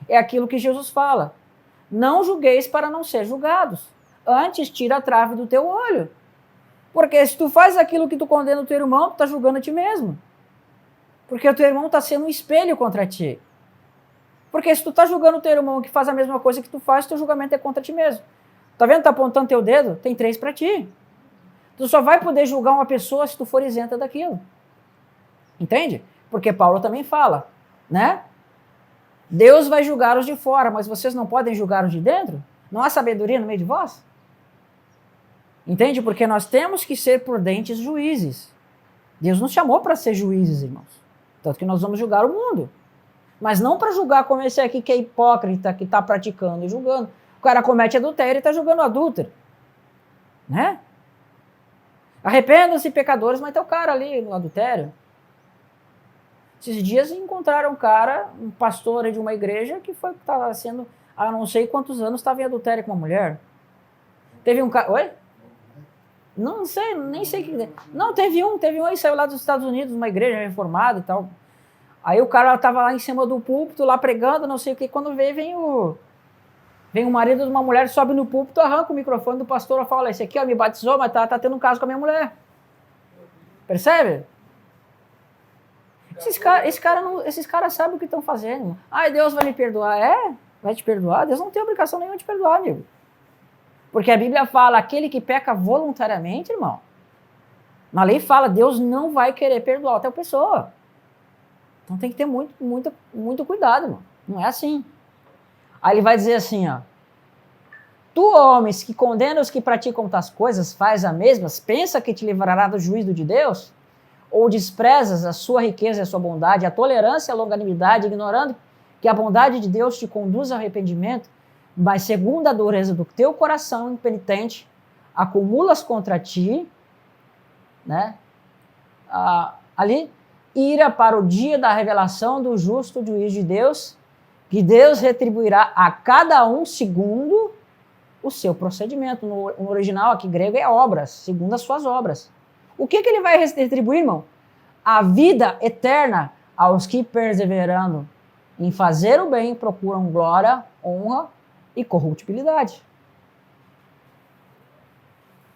É aquilo que Jesus fala. Não julgueis para não ser julgados. Antes, tira a trave do teu olho. Porque se tu faz aquilo que tu condena o teu irmão, tu está julgando a ti mesmo. Porque o teu irmão está sendo um espelho contra ti. Porque se tu está julgando o teu irmão que faz a mesma coisa que tu faz, teu julgamento é contra ti mesmo. Tá vendo? Tá apontando teu dedo? Tem 3 para ti. Tu só vai poder julgar uma pessoa se tu for isenta daquilo. Entende? Porque Paulo também fala, né? Deus vai julgar os de fora, mas vocês não podem julgar os de dentro? Não há sabedoria no meio de vós? Entende? Porque nós temos que ser prudentes juízes. Deus nos chamou para ser juízes, irmãos. Tanto que nós vamos julgar o mundo. Mas não para julgar como esse aqui que é hipócrita, que está praticando e julgando. O cara comete adultério e está julgando o adúltero. Né? Arrependam-se, pecadores, mas tem o cara ali no adultério. Esses dias encontraram um cara, um pastor de uma igreja, que estava sendo, há não sei quantos anos, estava em adultério com uma mulher. Teve um cara... Oi? Não sei, nem sei o que... Não, teve um aí, saiu lá dos Estados Unidos, uma igreja reformada e tal. Aí o cara estava lá em cima do púlpito, lá pregando, não sei o que, quando vem o marido de uma mulher, sobe no púlpito, arranca o microfone do pastor e fala, esse aqui ó, me batizou, mas tá tendo um caso com a minha mulher. Percebe? Esses caras sabem o que estão fazendo. Ai, Deus vai me perdoar. É? Vai te perdoar? Deus não tem obrigação nenhuma de te perdoar, amigo. Porque a Bíblia fala, aquele que peca voluntariamente, irmão, na lei fala, Deus não vai querer perdoar outra pessoa. Então tem que ter muito cuidado, irmão. Não é assim. Aí ele vai dizer assim, ó. Tu, homens, que condena os que praticam tais coisas, faz as mesmas, pensa que te livrará do juízo de Deus? Ou desprezas a sua riqueza e a sua bondade, a tolerância e a longanimidade, ignorando que a bondade de Deus te conduz ao arrependimento, mas segundo a dureza do teu coração impenitente, acumulas contra ti, né? Ali, ira para o dia da revelação do justo juízo de Deus, que Deus retribuirá a cada um segundo o seu procedimento. No original aqui grego é obras, segundo as suas obras. O que ele vai retribuir, irmão? A vida eterna aos que, perseverando em fazer o bem, procuram glória, honra e corruptibilidade.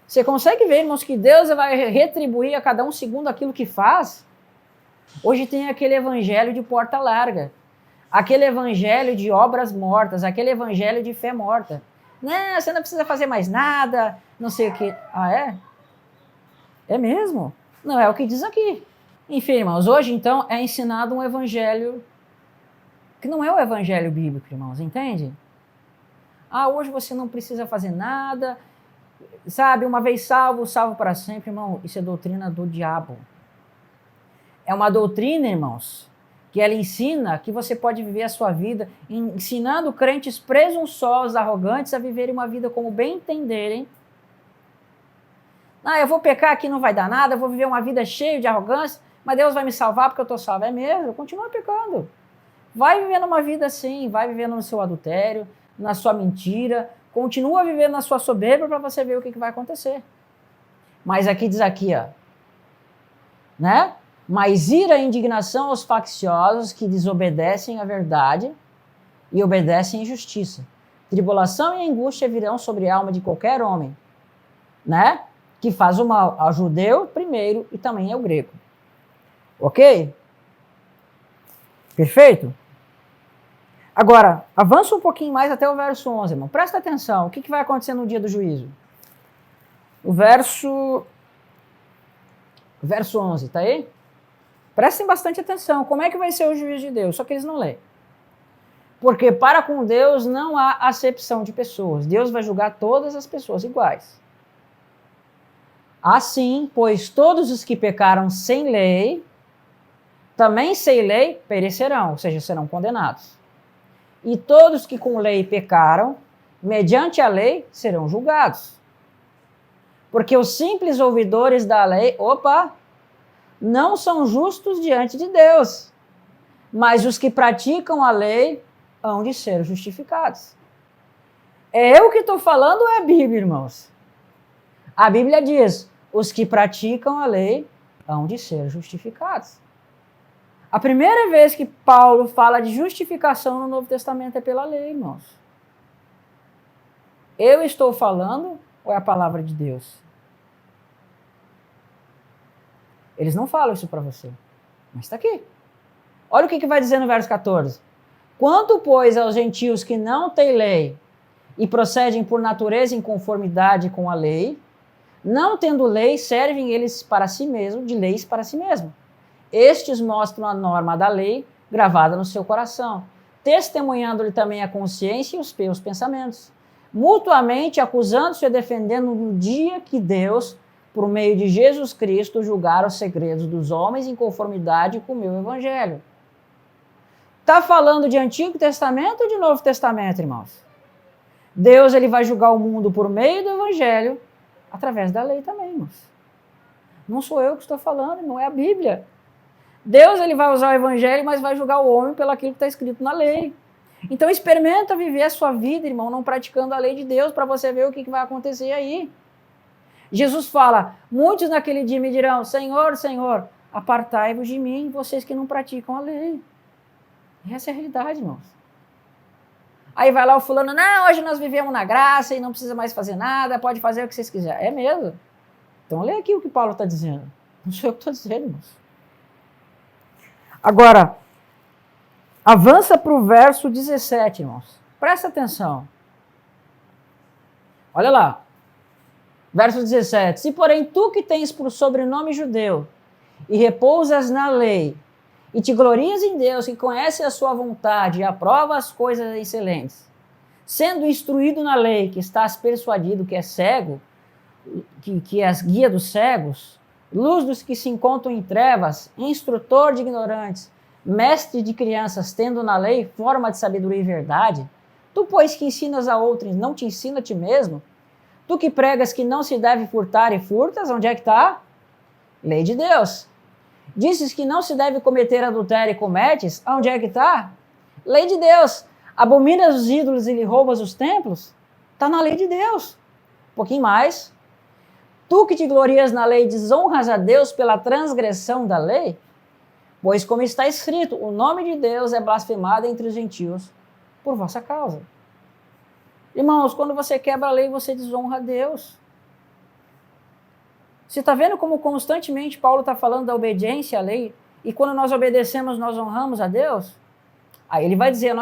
Você consegue ver, irmãos, que Deus vai retribuir a cada um segundo aquilo que faz? Hoje tem aquele evangelho de porta larga, aquele evangelho de obras mortas, aquele evangelho de fé morta. Não, você não precisa fazer mais nada, não sei o que. Ah, é? É mesmo? Não é o que diz aqui. Enfim, irmãos, hoje então é ensinado um evangelho que não é o evangelho bíblico, irmãos, entende? Ah, hoje você não precisa fazer nada, sabe, uma vez salvo, salvo para sempre, irmão, isso é doutrina do diabo. É uma doutrina, irmãos, que ela ensina que você pode viver a sua vida ensinando crentes presunçosos, arrogantes a viverem uma vida como bem entenderem. Ah, eu vou pecar aqui, não vai dar nada, eu vou viver uma vida cheia de arrogância, mas Deus vai me salvar porque eu estou salvo. É mesmo, continua pecando. Vai vivendo uma vida assim, vai vivendo no seu adultério, na sua mentira, continua vivendo na sua soberba para você ver o que vai acontecer. Mas aqui diz aqui, ó, né? Mas ira e indignação aos facciosos que desobedecem à verdade e obedecem à injustiça. Tribulação e angústia virão sobre a alma de qualquer homem, né? Que faz o mal ao judeu primeiro e também ao grego. Ok? Perfeito? Agora, avança um pouquinho mais até o verso 11, irmão. Presta atenção, o que vai acontecer no dia do juízo? O verso 11, tá aí? Prestem bastante atenção. Como é que vai ser o juízo de Deus? Só que eles não leem. Porque para com Deus não há acepção de pessoas. Deus vai julgar todas as pessoas iguais. Assim, pois todos os que pecaram sem lei, também sem lei perecerão, ou seja, serão condenados. E todos que com lei pecaram, mediante a lei, serão julgados. Porque os simples ouvidores da lei, não são justos diante de Deus, mas os que praticam a lei hão de ser justificados. É eu que estou falando ou é a Bíblia, irmãos? A Bíblia diz, os que praticam a lei hão de ser justificados. A primeira vez que Paulo fala de justificação no Novo Testamento é pela lei, irmãos. Eu estou falando ou é a palavra de Deus? Eles não falam isso para você, mas está aqui. Olha o que vai dizer no verso 14. Quanto, pois, aos gentios que não têm lei e procedem por natureza em conformidade com a lei, não tendo lei, servem eles para si mesmos, de leis para si mesmos. Estes mostram a norma da lei gravada no seu coração, testemunhando-lhe também a consciência e os pensamentos, mutuamente acusando-se e defendendo no dia que Deus, por meio de Jesus Cristo, julgar os segredos dos homens em conformidade com o meu evangelho. Está falando de Antigo Testamento ou de Novo Testamento, irmãos? Deus ele vai julgar o mundo por meio do evangelho, através da lei também, irmãos. Não sou eu que estou falando, não é a Bíblia. Deus ele vai usar o evangelho, mas vai julgar o homem pelo aquilo que está escrito na lei. Então experimenta viver a sua vida, irmão, não praticando a lei de Deus, para você ver o que vai acontecer aí. Jesus fala, muitos naquele dia me dirão, Senhor, Senhor, apartai-vos de mim, vocês que não praticam a lei. Essa é a realidade, irmãos. Aí vai lá o fulano, não, hoje nós vivemos na graça e não precisa mais fazer nada, pode fazer o que vocês quiserem. É mesmo? Então lê aqui o que Paulo está dizendo. Não sou eu que estou dizendo, irmãos. Agora, avança para o verso 17, irmãos. Presta atenção. Olha lá. Verso 17. Se, porém, tu que tens por sobrenome judeu e repousas na lei, e te glorias em Deus, que conhece a sua vontade e aprova as coisas excelentes, sendo instruído na lei, que estás persuadido que é cego, que és guia dos cegos, luz dos que se encontram em trevas, instrutor de ignorantes, mestre de crianças, tendo na lei forma de sabedoria e verdade, tu, pois, que ensinas a outros, não te ensina a ti mesmo? Tu que pregas que não se deve furtar e furtas, onde é que está? Lei de Deus. Dizes que não se deve cometer adultério e cometes, onde é que está? Lei de Deus. Abominas os ídolos e lhe roubas os templos? Está na lei de Deus. Um pouquinho mais. Tu que te glorias na lei, desonras a Deus pela transgressão da lei? Pois como está escrito, o nome de Deus é blasfemado entre os gentios por vossa causa. Irmãos, quando você quebra a lei, você desonra a Deus. Você está vendo como constantemente Paulo está falando da obediência à lei? E quando nós obedecemos, nós honramos a Deus? Aí ele vai dizer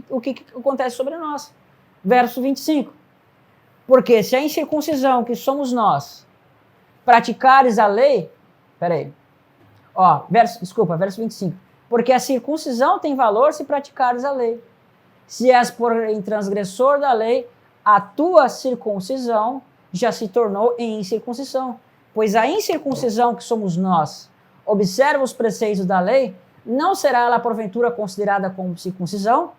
o que acontece sobre nós. Verso 25. Porque se a incircuncisão, que somos nós, praticares a lei... verso 25. Porque a circuncisão tem valor se praticares a lei. Se és, porém, transgressor da lei, a tua circuncisão já se tornou em incircuncisão. Pois a incircuncisão que somos nós, observa os preceitos da lei, não será ela porventura considerada como circuncisão?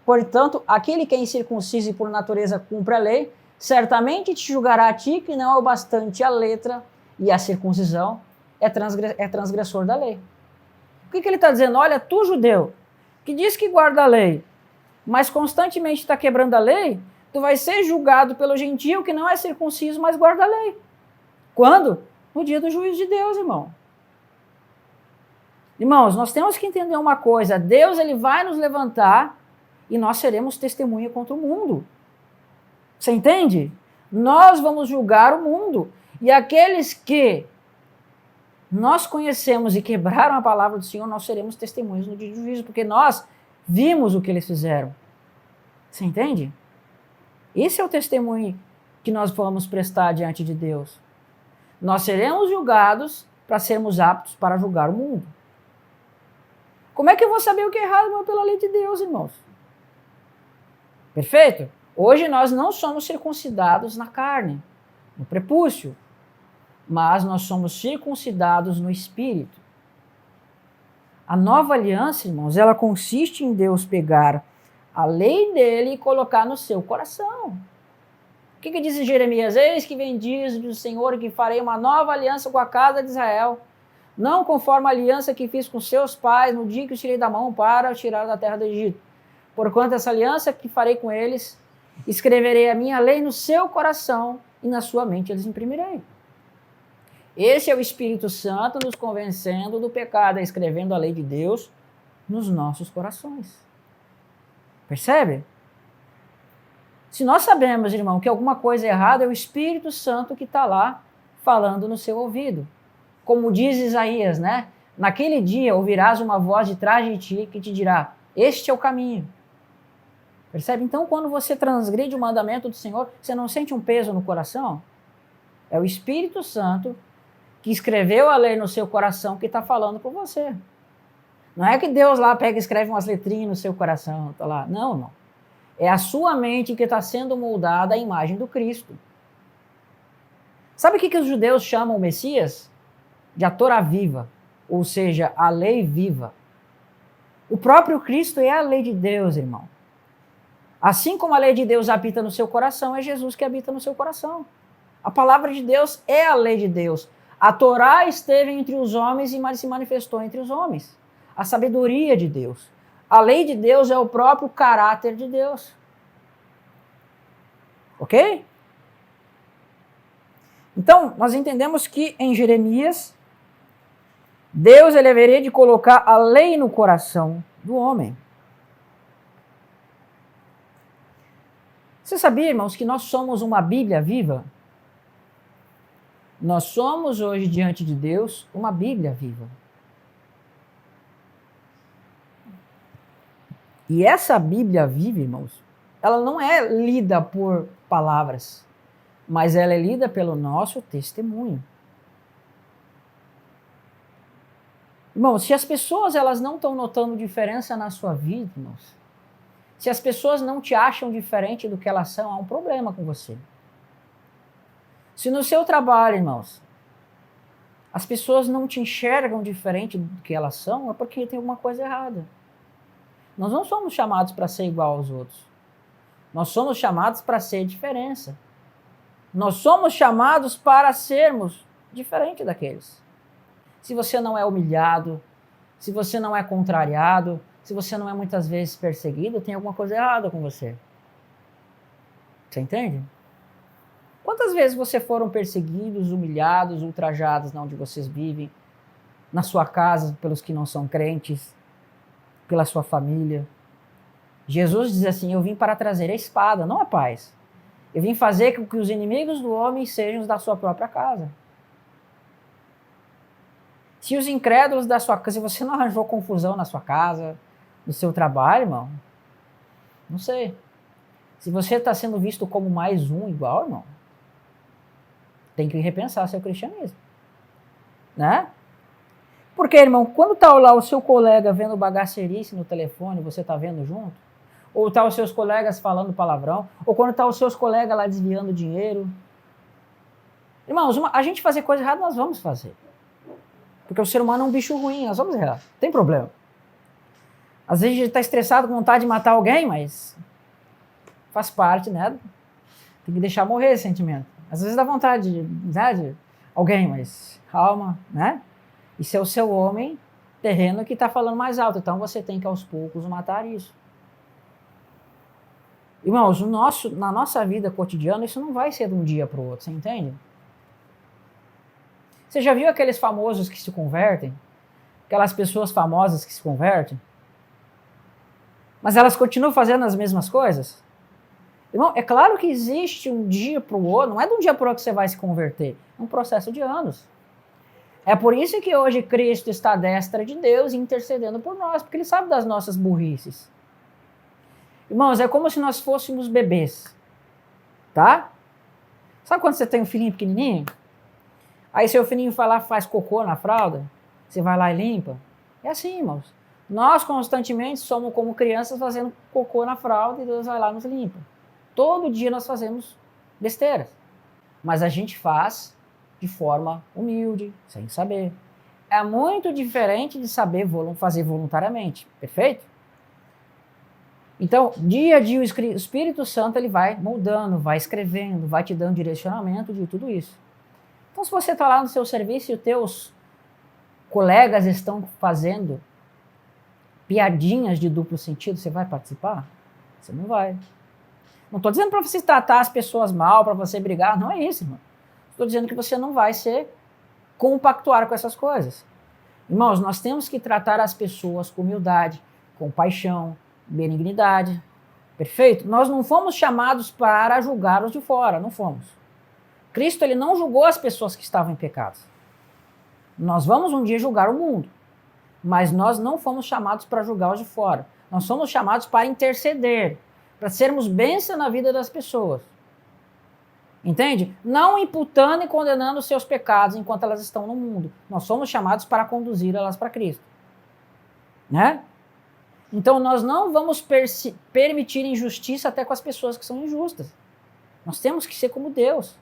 Portanto, aquele que é incircunciso e por natureza cumpre a lei, certamente te julgará a ti que não é o bastante a letra e a circuncisão é transgressor da lei. O que ele está dizendo? Olha, tu judeu, que diz que guarda a lei, mas constantemente está quebrando a lei, tu vai ser julgado pelo gentio que não é circunciso, mas guarda a lei. Quando? No dia do juízo de Deus, irmão. Irmãos, nós temos que entender uma coisa. Deus ele vai nos levantar e nós seremos testemunha contra o mundo. Você entende? Nós vamos julgar o mundo. E aqueles que nós conhecemos e quebraram a palavra do Senhor, nós seremos testemunhas no dia do juízo, porque nós vimos o que eles fizeram. Você entende? Esse é o testemunho que nós vamos prestar diante de Deus. Nós seremos julgados para sermos aptos para julgar o mundo. Como é que eu vou saber o que é errado pela lei de Deus, irmãos? Perfeito? Hoje nós não somos circuncidados na carne, no prepúcio, mas nós somos circuncidados no espírito. A nova aliança, irmãos, ela consiste em Deus pegar a lei dele e colocar no seu coração. O que diz em Jeremias? Eis que vem dias do Senhor que farei uma nova aliança com a casa de Israel, não conforme a aliança que fiz com seus pais no dia que os tirei da mão para tirar da terra do Egito. Porquanto essa aliança que farei com eles, escreverei a minha lei no seu coração e na sua mente eles imprimirei. Esse é o Espírito Santo nos convencendo do pecado, escrevendo a lei de Deus nos nossos corações. Percebe? Se nós sabemos, irmão, que alguma coisa é errada, é o Espírito Santo que está lá falando no seu ouvido. Como diz Isaías, né? Naquele dia ouvirás uma voz de trás de ti que te dirá, este é o caminho. Percebe? Então, quando você transgride o mandamento do Senhor, você não sente um peso no coração? É o Espírito Santo que escreveu a lei no seu coração que está falando com você. Não é que Deus lá pega e escreve umas letrinhas no seu coração, tá lá. Não, não. É a sua mente que está sendo moldada à imagem do Cristo. Sabe o que os judeus chamam o Messias? De a Torá viva, ou seja, a lei viva. O próprio Cristo é a lei de Deus, irmão. Assim como a lei de Deus habita no seu coração, é Jesus que habita no seu coração. A palavra de Deus é a lei de Deus. A Torá esteve entre os homens e se manifestou entre os homens. A sabedoria de Deus. A lei de Deus é o próprio caráter de Deus. Ok? Então, nós entendemos que em Jeremias, Deus ele haveria de colocar a lei no coração do homem. Você sabia, irmãos, que nós somos uma Bíblia viva? Nós somos hoje diante de Deus uma Bíblia viva. E essa Bíblia viva, irmãos, ela não é lida por palavras, mas ela é lida pelo nosso testemunho. Irmãos, se as pessoas elas não estão notando diferença na sua vida, irmãos, se as pessoas não te acham diferente do que elas são, há um problema com você. Se no seu trabalho, irmãos, as pessoas não te enxergam diferente do que elas são, é porque tem alguma coisa errada. Nós não somos chamados para ser igual aos outros. Nós somos chamados para ser diferença. Nós somos chamados para sermos diferente daqueles. Se você não é humilhado, se você não é contrariado, se você não é muitas vezes perseguido, tem alguma coisa errada com você. Você entende? Quantas vezes você foram perseguidos, humilhados, ultrajados onde vocês vivem, na sua casa, pelos que não são crentes, pela sua família? Jesus diz assim, eu vim para trazer a espada, não a paz. Eu vim fazer com que os inimigos do homem sejam os da sua própria casa. Se os incrédulos da sua casa, se você não arranjou confusão na sua casa, no seu trabalho, irmão, não sei. Se você está sendo visto como mais um igual, irmão, tem que repensar seu cristianismo. Né? Porque, irmão, quando está lá o seu colega vendo bagacerice no telefone, você está vendo junto? Ou tá os seus colegas falando palavrão? Ou quando tá os seus colegas lá desviando dinheiro? Irmãos, a gente fazer coisa errada, nós vamos fazer. Porque o ser humano é um bicho ruim, nós vamos errar. Tem problema. Às vezes a gente está estressado com vontade de matar alguém, mas faz parte, né? Tem que deixar morrer esse sentimento. Às vezes dá vontade de alguém, mas calma, né? Isso é o seu homem terreno que está falando mais alto. Então você tem que aos poucos matar isso. Irmãos, na nossa vida cotidiana, isso não vai ser de um dia para o outro, você entende? Você já viu aqueles famosos que se convertem? Aquelas pessoas famosas que se convertem? Mas elas continuam fazendo as mesmas coisas? Irmão, é claro que existe um dia para o outro, não é de um dia para o outro que você vai se converter, é um processo de anos. É por isso que hoje Cristo está à destra de Deus intercedendo por nós, porque Ele sabe das nossas burrices. Irmãos, é como se nós fôssemos bebês, tá? Sabe quando você tem um filhinho pequenininho? Aí seu filhinho faz cocô na fralda, você vai lá e limpa. É assim, irmãos. Nós constantemente somos como crianças fazendo cocô na fralda e Deus vai lá e nos limpa. Todo dia nós fazemos besteiras. Mas a gente faz de forma humilde, sem saber. É muito diferente de saber fazer voluntariamente. Perfeito? Então, dia a dia o Espírito Santo ele vai moldando, vai escrevendo, vai te dando direcionamento de tudo isso. Então, se você está lá no seu serviço e os teus colegas estão fazendo piadinhas de duplo sentido, você vai participar? Você não vai. Não estou dizendo para você tratar as pessoas mal, para você brigar, não é isso, irmão. Estou dizendo que você não vai compactuar com essas coisas. Irmãos, nós temos que tratar as pessoas com humildade, compaixão, benignidade. Perfeito? Nós não fomos chamados para julgar os de fora, não fomos. Cristo ele não julgou as pessoas que estavam em pecado. Nós vamos um dia julgar o mundo, mas nós não fomos chamados para julgar os de fora. Nós somos chamados para interceder, para sermos bênção na vida das pessoas. Entende? Não imputando e condenando os seus pecados enquanto elas estão no mundo. Nós somos chamados para conduzir elas para Cristo. Né? Então nós não vamos permitir injustiça até com as pessoas que são injustas. Nós temos que ser como Deus.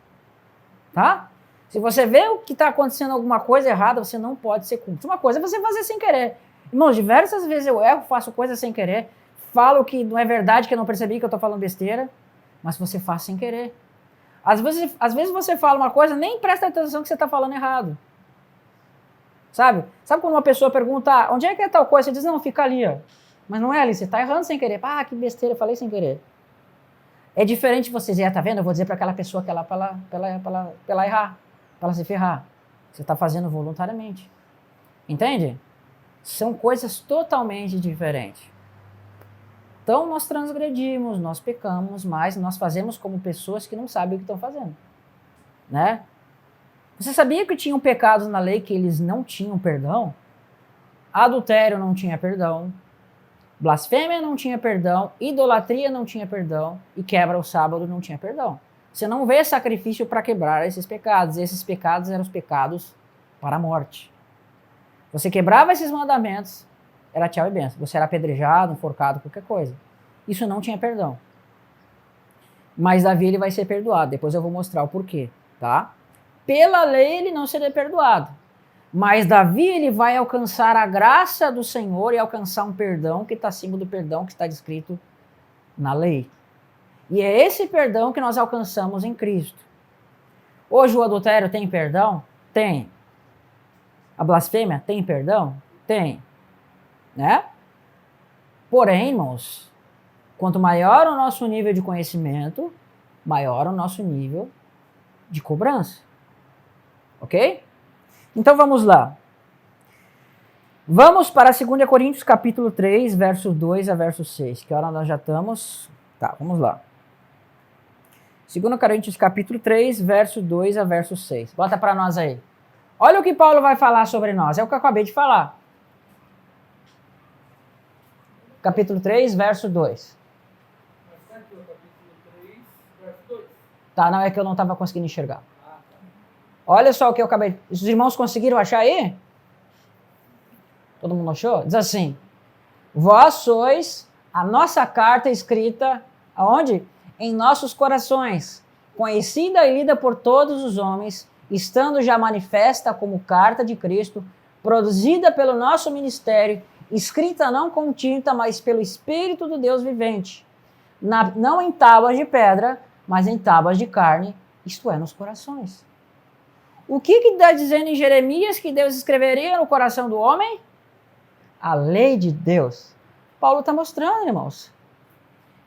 Tá? Se você vê o que está acontecendo alguma coisa errada, você não pode ser cúmplice. Uma coisa é você fazer sem querer. Irmãos, diversas vezes eu erro, faço coisas sem querer, falo que não é verdade, que eu não percebi que eu estou falando besteira, mas você faz sem querer. Às vezes você fala uma coisa, nem presta atenção que você está falando errado. Sabe? Sabe quando uma pessoa pergunta, onde é que é tal coisa? Você diz, não, fica ali, ó. Mas não é ali, você está errando sem querer. Ah, que besteira, eu falei sem querer. É diferente você dizer, tá vendo? Eu vou dizer para aquela pessoa que ela para ela errar, para ela se ferrar. Você está fazendo voluntariamente. Entende? São coisas totalmente diferentes. Então nós transgredimos, nós pecamos, mas nós fazemos como pessoas que não sabem o que estão fazendo. Né? Você sabia que tinham pecados na lei que eles não tinham perdão? Adultério não tinha perdão. Blasfêmia não tinha perdão, idolatria não tinha perdão e quebra o sábado não tinha perdão. Você não vê sacrifício para quebrar esses pecados. Esses pecados eram os pecados para a morte. Você quebrava esses mandamentos, era tchau e benção. Você era apedrejado, enforcado, qualquer coisa. Isso não tinha perdão. Mas Davi ele vai ser perdoado. Depois eu vou mostrar o porquê, tá? Pela lei ele não seria perdoado. Mas Davi ele vai alcançar a graça do Senhor e alcançar um perdão que está acima do perdão que está descrito na lei. E é esse perdão que nós alcançamos em Cristo. Hoje o adultério tem perdão? Tem. A blasfêmia tem perdão? Tem. Né? Porém, irmãos, quanto maior o nosso nível de conhecimento, maior o nosso nível de cobrança. Ok? Então vamos lá. Vamos para 2 Coríntios capítulo 3, verso 2 a verso 6. Que hora nós já estamos? Tá, vamos lá. 2 Coríntios capítulo 3, verso 2 a verso 6. Bota para nós aí. Olha o que Paulo vai falar sobre nós. É o que eu acabei de falar. Capítulo 3, verso 2. Tá, não, é que eu não estava conseguindo enxergar. Olha só o que eu acabei... Os irmãos conseguiram achar aí? Todo mundo achou? Diz assim, vós sois a nossa carta escrita, aonde? Em nossos corações, conhecida e lida por todos os homens, estando já manifesta como carta de Cristo, produzida pelo nosso ministério, escrita não com tinta, mas pelo Espírito do Deus vivente, não em tábuas de pedra, mas em tábuas de carne, isto é, nos corações. O que está dizendo em Jeremias que Deus escreveria no coração do homem? A lei de Deus. Paulo está mostrando, irmãos,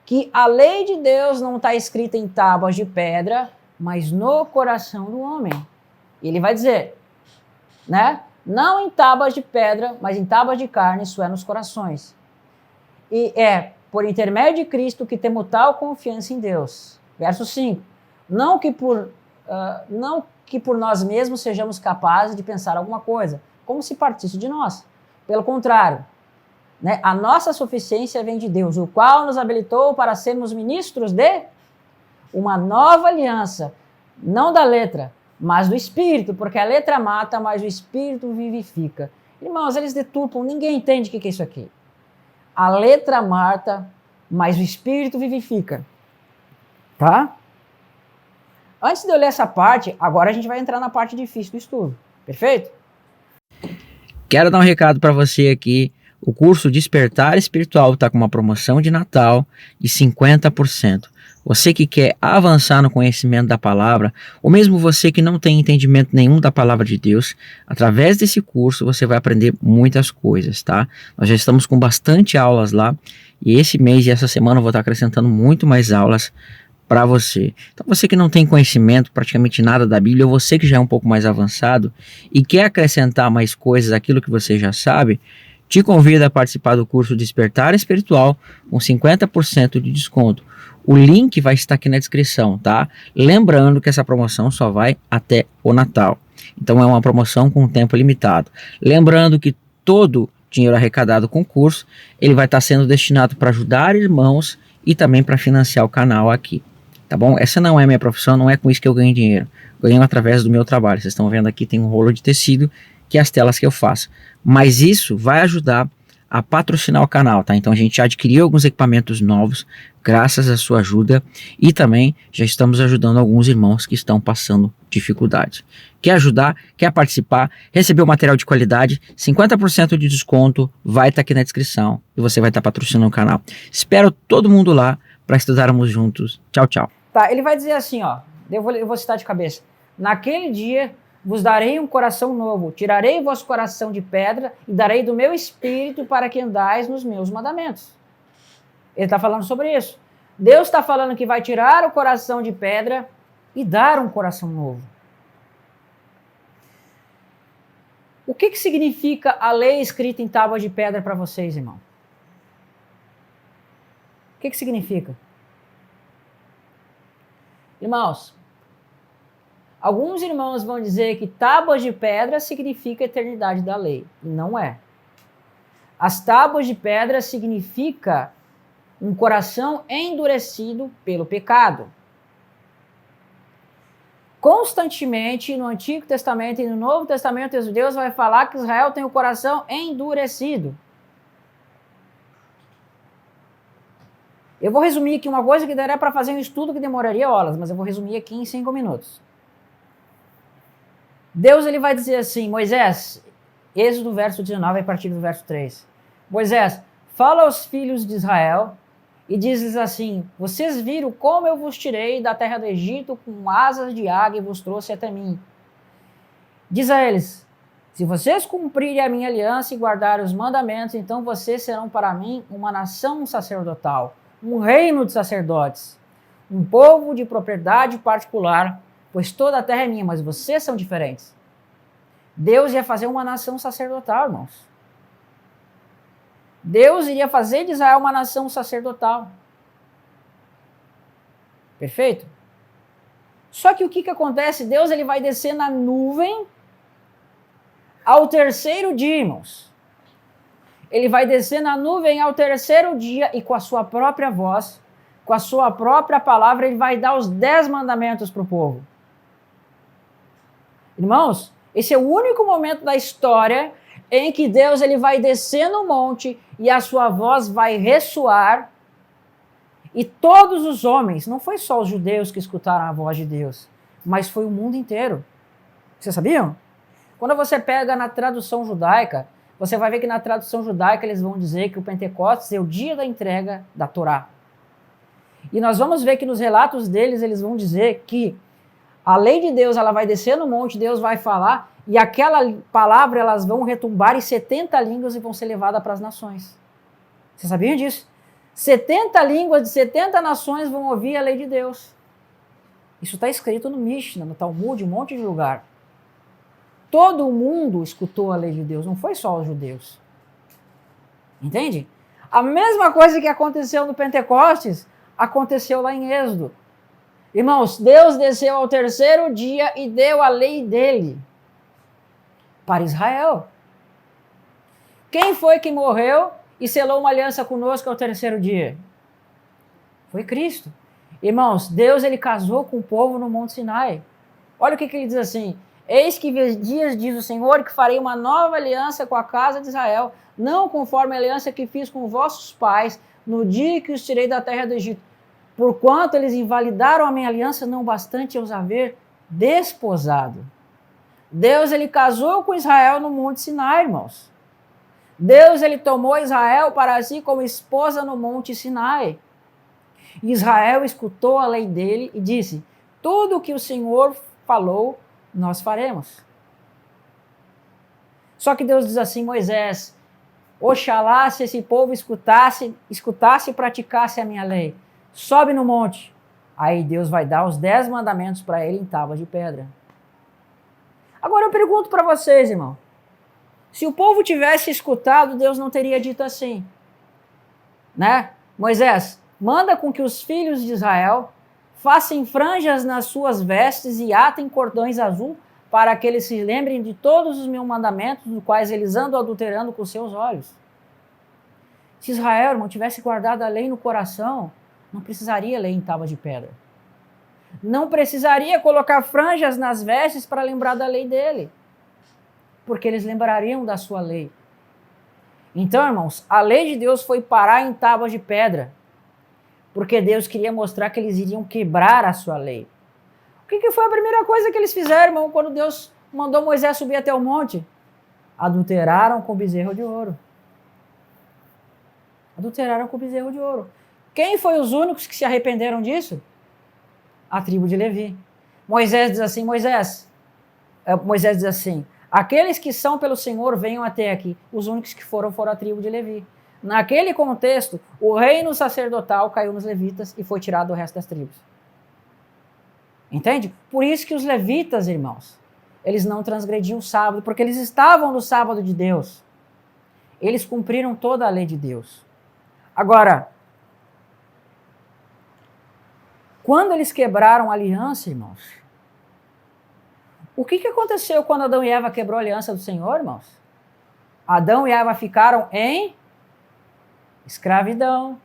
que a lei de Deus não está escrita em tábuas de pedra, mas no coração do homem. Ele vai dizer, né? Não em tábuas de pedra, mas em tábuas de carne, isso é, nos corações. E é por intermédio de Cristo que temos tal confiança em Deus. Verso 5. Não que por nós mesmos sejamos capazes de pensar alguma coisa, como se partisse de nós. Pelo contrário, né, a nossa suficiência vem de Deus, o qual nos habilitou para sermos ministros de uma nova aliança, Não da letra, mas do Espírito, porque a letra mata, mas o Espírito vivifica. Irmãos, eles deturpam, ninguém entende o que é isso aqui. A letra mata, mas o Espírito vivifica. Tá? Antes de eu ler essa parte, agora a gente vai entrar na parte difícil do estudo. Perfeito? Quero dar um recado para você aqui. O curso Despertar Espiritual está com uma promoção de Natal de 50%. Você que quer avançar no conhecimento da palavra, ou mesmo você que não tem entendimento nenhum da palavra de Deus, através desse curso você vai aprender muitas coisas, tá? Nós já estamos com bastante aulas lá, e esse mês e essa semana eu vou estar acrescentando muito mais aulas para você. Então você que não tem conhecimento praticamente nada da Bíblia, ou você que já é um pouco mais avançado e quer acrescentar mais coisas àquilo que você já sabe, te convido a participar do curso Despertar Espiritual com 50% de desconto. O link vai estar aqui na descrição, tá? Lembrando que essa promoção só vai até o Natal. Então é uma promoção com tempo limitado. Lembrando que todo dinheiro arrecadado com o curso, ele vai estar sendo destinado para ajudar irmãos e também para financiar o canal aqui. Tá bom? Essa não é minha profissão, não é com isso que eu ganho dinheiro. Ganho através do meu trabalho. Vocês estão vendo aqui, tem um rolo de tecido, que é as telas que eu faço. Mas isso vai ajudar a patrocinar o canal, tá? Então a gente já adquiriu alguns equipamentos novos, graças à sua ajuda, e também já estamos ajudando alguns irmãos que estão passando dificuldades. Quer ajudar? Quer participar? Receber o material de qualidade? 50% de desconto vai estar aqui na descrição e você vai estar patrocinando o canal. Espero todo mundo lá para estudarmos juntos. Tchau, tchau. Tá, ele vai dizer assim, ó, eu vou citar de cabeça. Naquele dia vos darei um coração novo, tirarei o vosso coração de pedra e darei do meu espírito para que andais nos meus mandamentos. Ele está falando sobre isso. Deus está falando que vai tirar o coração de pedra e dar um coração novo. O que significa a lei escrita em tábuas de pedra para vocês, irmão? O que significa? Irmãos, alguns irmãos vão dizer que tábuas de pedra significa a eternidade da lei. E não é. As tábuas de pedra significa um coração endurecido pelo pecado. Constantemente no Antigo Testamento e no Novo Testamento, Deus vai falar que Israel tem o coração endurecido. Eu vou resumir aqui uma coisa que daria para fazer um estudo que demoraria horas, mas eu vou resumir aqui em 5 minutos. Deus ele vai dizer assim, Moisés, Êxodo verso 19 a partir do verso 3. Moisés, fala aos filhos de Israel e diz-lhes assim, vocês viram como eu vos tirei da terra do Egito com asas de águia e vos trouxe até mim. Diz a eles, se vocês cumprirem a minha aliança e guardarem os mandamentos, então vocês serão para mim uma nação sacerdotal, um reino de sacerdotes, um povo de propriedade particular, pois toda a terra é minha, mas vocês são diferentes. Deus ia fazer uma nação sacerdotal, irmãos. Deus iria fazer de Israel uma nação sacerdotal. Perfeito? Só que o que acontece? Deus ele vai descer na nuvem ao terceiro dia, irmãos. Ele vai descer na nuvem ao terceiro dia e com a sua própria voz, com a sua própria palavra, ele vai dar os 10 mandamentos para o povo. Irmãos, esse é o único momento da história em que Deus ele vai descer no monte e a sua voz vai ressoar e todos os homens, não foi só os judeus que escutaram a voz de Deus, mas foi o mundo inteiro. Vocês sabiam? Quando você pega na tradução judaica, você vai ver que na tradução judaica eles vão dizer que o Pentecostes é o dia da entrega da Torá. E nós vamos ver que nos relatos deles eles vão dizer que a lei de Deus ela vai descer no monte, Deus vai falar, e aquela palavra elas vão retumbar em 70 línguas e vão ser levadas para as nações. Vocês sabiam disso? 70 línguas de 70 nações vão ouvir a lei de Deus. Isso está escrito no Mishnah, no Talmud, um monte de lugar. Todo mundo escutou a lei de Deus, não foi só os judeus. Entende? A mesma coisa que aconteceu no Pentecostes, aconteceu lá em Êxodo. Irmãos, Deus desceu ao terceiro dia e deu a lei dele para Israel. Quem foi que morreu e selou uma aliança conosco ao terceiro dia? Foi Cristo. Irmãos, Deus ele casou com o povo no Monte Sinai. Olha o que ele diz assim: eis que dias, diz o Senhor, que farei uma nova aliança com a casa de Israel, não conforme a aliança que fiz com vossos pais, no dia que os tirei da terra do Egito. Porquanto eles invalidaram a minha aliança, não bastante eu os haver desposado. Deus ele casou com Israel no Monte Sinai, irmãos. Deus ele tomou Israel para si como esposa no Monte Sinai. Israel escutou a lei dele e disse: tudo o que o Senhor falou, nós faremos. Só que Deus diz assim: Moisés, oxalá se esse povo escutasse e praticasse a minha lei. Sobe no monte. Aí Deus vai dar os 10 mandamentos para ele em tábuas de pedra. Agora eu pergunto para vocês, irmão. Se o povo tivesse escutado, Deus não teria dito assim, né? Moisés, manda com que os filhos de Israel façam franjas nas suas vestes e atem cordões azul para que eles se lembrem de todos os meus mandamentos, dos quais eles andam adulterando com seus olhos. Se Israel, irmão, tivesse guardado a lei no coração, não precisaria ler em tábua de pedra. Não precisaria colocar franjas nas vestes para lembrar da lei dele, porque eles lembrariam da sua lei. Então, irmãos, a lei de Deus foi parar em tábuas de pedra, porque Deus queria mostrar que eles iriam quebrar a sua lei. O que foi a primeira coisa que eles fizeram, irmão, quando Deus mandou Moisés subir até o monte? Adulteraram com bezerro de ouro. Adulteraram com bezerro de ouro. Quem foi os únicos que se arrependeram disso? A tribo de Levi. Moisés diz assim, aqueles que são pelo Senhor venham até aqui. Os únicos que foram a tribo de Levi. Naquele contexto, o reino sacerdotal caiu nos levitas e foi tirado do resto das tribos. Entende? Por isso que os levitas, irmãos, eles não transgrediam o sábado, porque eles estavam no sábado de Deus. Eles cumpriram toda a lei de Deus. Agora, quando eles quebraram a aliança, irmãos, o que aconteceu quando Adão e Eva quebrou a aliança do Senhor, irmãos? Adão e Eva ficaram em escravidão.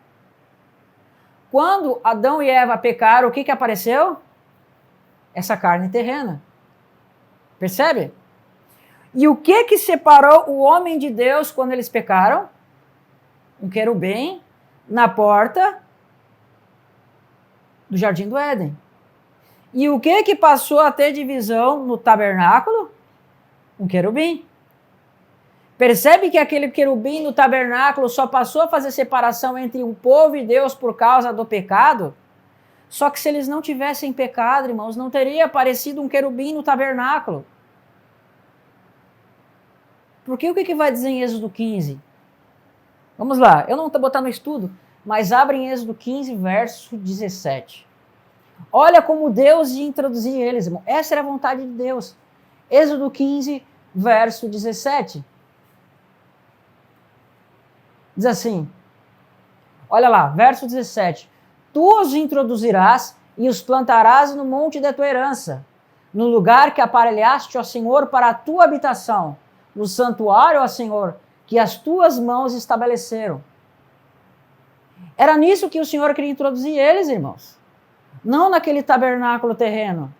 Quando Adão e Eva pecaram, o que apareceu? Essa carne terrena. Percebe? E o que separou o homem de Deus quando eles pecaram? Um querubim na porta do Jardim do Éden. E o que passou a ter divisão no tabernáculo? Um querubim. Percebe que aquele querubim no tabernáculo só passou a fazer separação entre um povo e Deus por causa do pecado? Só que se eles não tivessem pecado, irmãos, não teria aparecido um querubim no tabernáculo. Porque o que vai dizer em Êxodo 15? Vamos lá, eu não estou botando no estudo, mas abre em Êxodo 15, verso 17. Olha como Deus ia introduzir eles, irmão. Essa era a vontade de Deus. Êxodo 15, verso 17. Diz assim, olha lá, verso 17. Tu os introduzirás e os plantarás no monte da tua herança, no lugar que aparelhaste, ó Senhor, para a tua habitação, no santuário, ó Senhor, que as tuas mãos estabeleceram. Era nisso que o Senhor queria introduzir eles, irmãos. Não naquele tabernáculo terreno.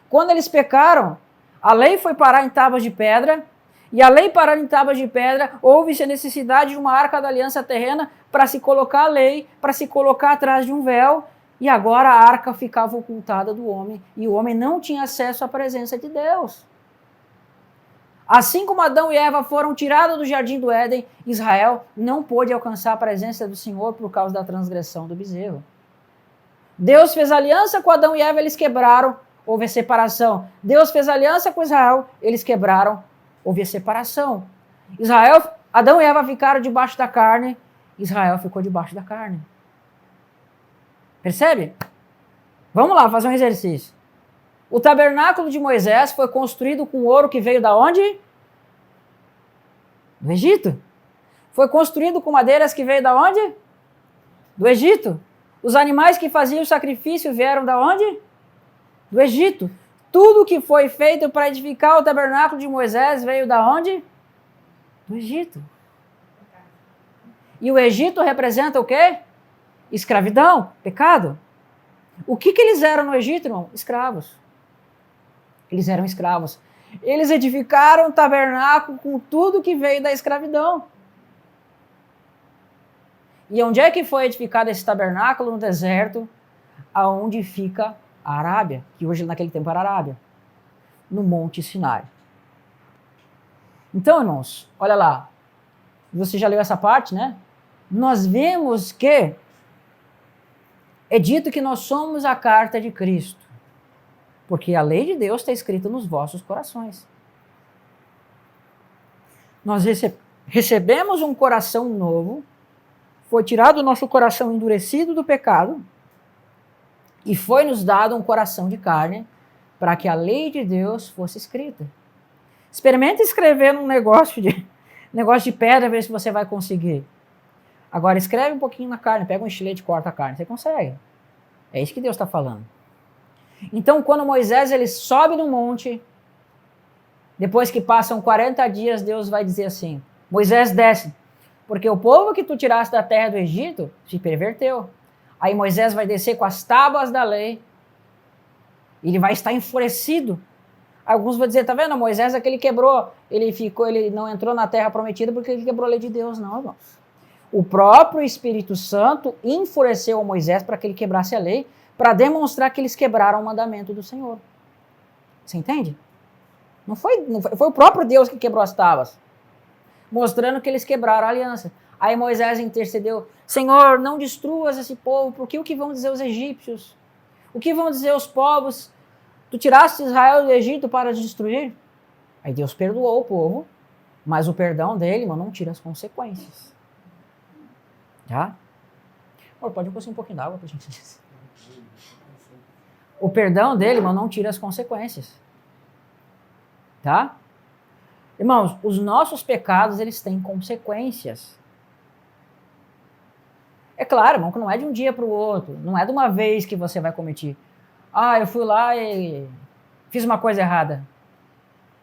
Quando eles pecaram, a lei foi parar em tábuas de pedra, e a lei parar em tábuas de pedra, houve-se a necessidade de uma arca da aliança terrena para se colocar a lei, para se colocar atrás de um véu, e agora a arca ficava ocultada do homem, e o homem não tinha acesso à presença de Deus. Assim como Adão e Eva foram tirados do jardim do Éden, Israel não pôde alcançar a presença do Senhor por causa da transgressão do bezerro. Deus fez aliança com Adão e Eva, eles quebraram, houve a separação. Deus fez aliança com Israel, eles quebraram, houve a separação. Adão e Eva ficaram debaixo da carne, Israel ficou debaixo da carne. Percebe? Vamos lá, fazer um exercício. O tabernáculo de Moisés foi construído com ouro que veio da onde? Do Egito. Foi construído com madeiras que veio da onde? Do Egito. Os animais que faziam o sacrifício vieram da onde? Do Egito. Tudo que foi feito para edificar o tabernáculo de Moisés veio da onde? Do Egito. E o Egito representa o quê? Escravidão, pecado. O que eles eram no Egito, irmão? Escravos. Eles eram escravos. Eles edificaram um tabernáculo com tudo que veio da escravidão. E onde é que foi edificado esse tabernáculo? No deserto, aonde fica a Arábia, que hoje naquele tempo era a Arábia, no Monte Sinai. Então, irmãos, olha lá, você já leu essa parte, né? Nós vemos que é dito que nós somos a carta de Cristo, porque a lei de Deus está escrita nos vossos corações. Nós recebemos um coração novo, foi tirado o nosso coração endurecido do pecado e foi nos dado um coração de carne para que a lei de Deus fosse escrita. Experimente escrever num negócio de pedra, ver se você vai conseguir. Agora escreve um pouquinho na carne, pega um estilete e corta a carne, você consegue. É isso que Deus está falando. Então, quando Moisés ele sobe no monte, depois que passam 40 dias, Deus vai dizer assim, Moisés desce, porque o povo que tu tiraste da terra do Egito se perverteu. Aí Moisés vai descer com as tábuas da lei, ele vai estar enfurecido. Alguns vão dizer, tá vendo, Moisés aquele quebrou, ele não entrou na terra prometida porque ele quebrou a lei de Deus. Não, irmãos. O próprio Espírito Santo enfureceu a Moisés para que ele quebrasse a lei, para demonstrar que eles quebraram o mandamento do Senhor. Você entende? Não foi o próprio Deus que quebrou as tábuas, mostrando que eles quebraram a aliança. Aí Moisés intercedeu, Senhor, não destruas esse povo, porque o que vão dizer os egípcios? O que vão dizer os povos? Tu tiraste Israel do Egito para destruir? Aí Deus perdoou o povo, mas o perdão dele, mano, não tira as consequências. Tá? Pode conseguir um pouquinho d'água pra gente. O perdão dele, mano, não tira as consequências. Tá? Irmãos, os nossos pecados, eles têm consequências. É claro, irmão, que não é de um dia para o outro, não é de uma vez que você vai cometer. Ah, eu fui lá e fiz uma coisa errada.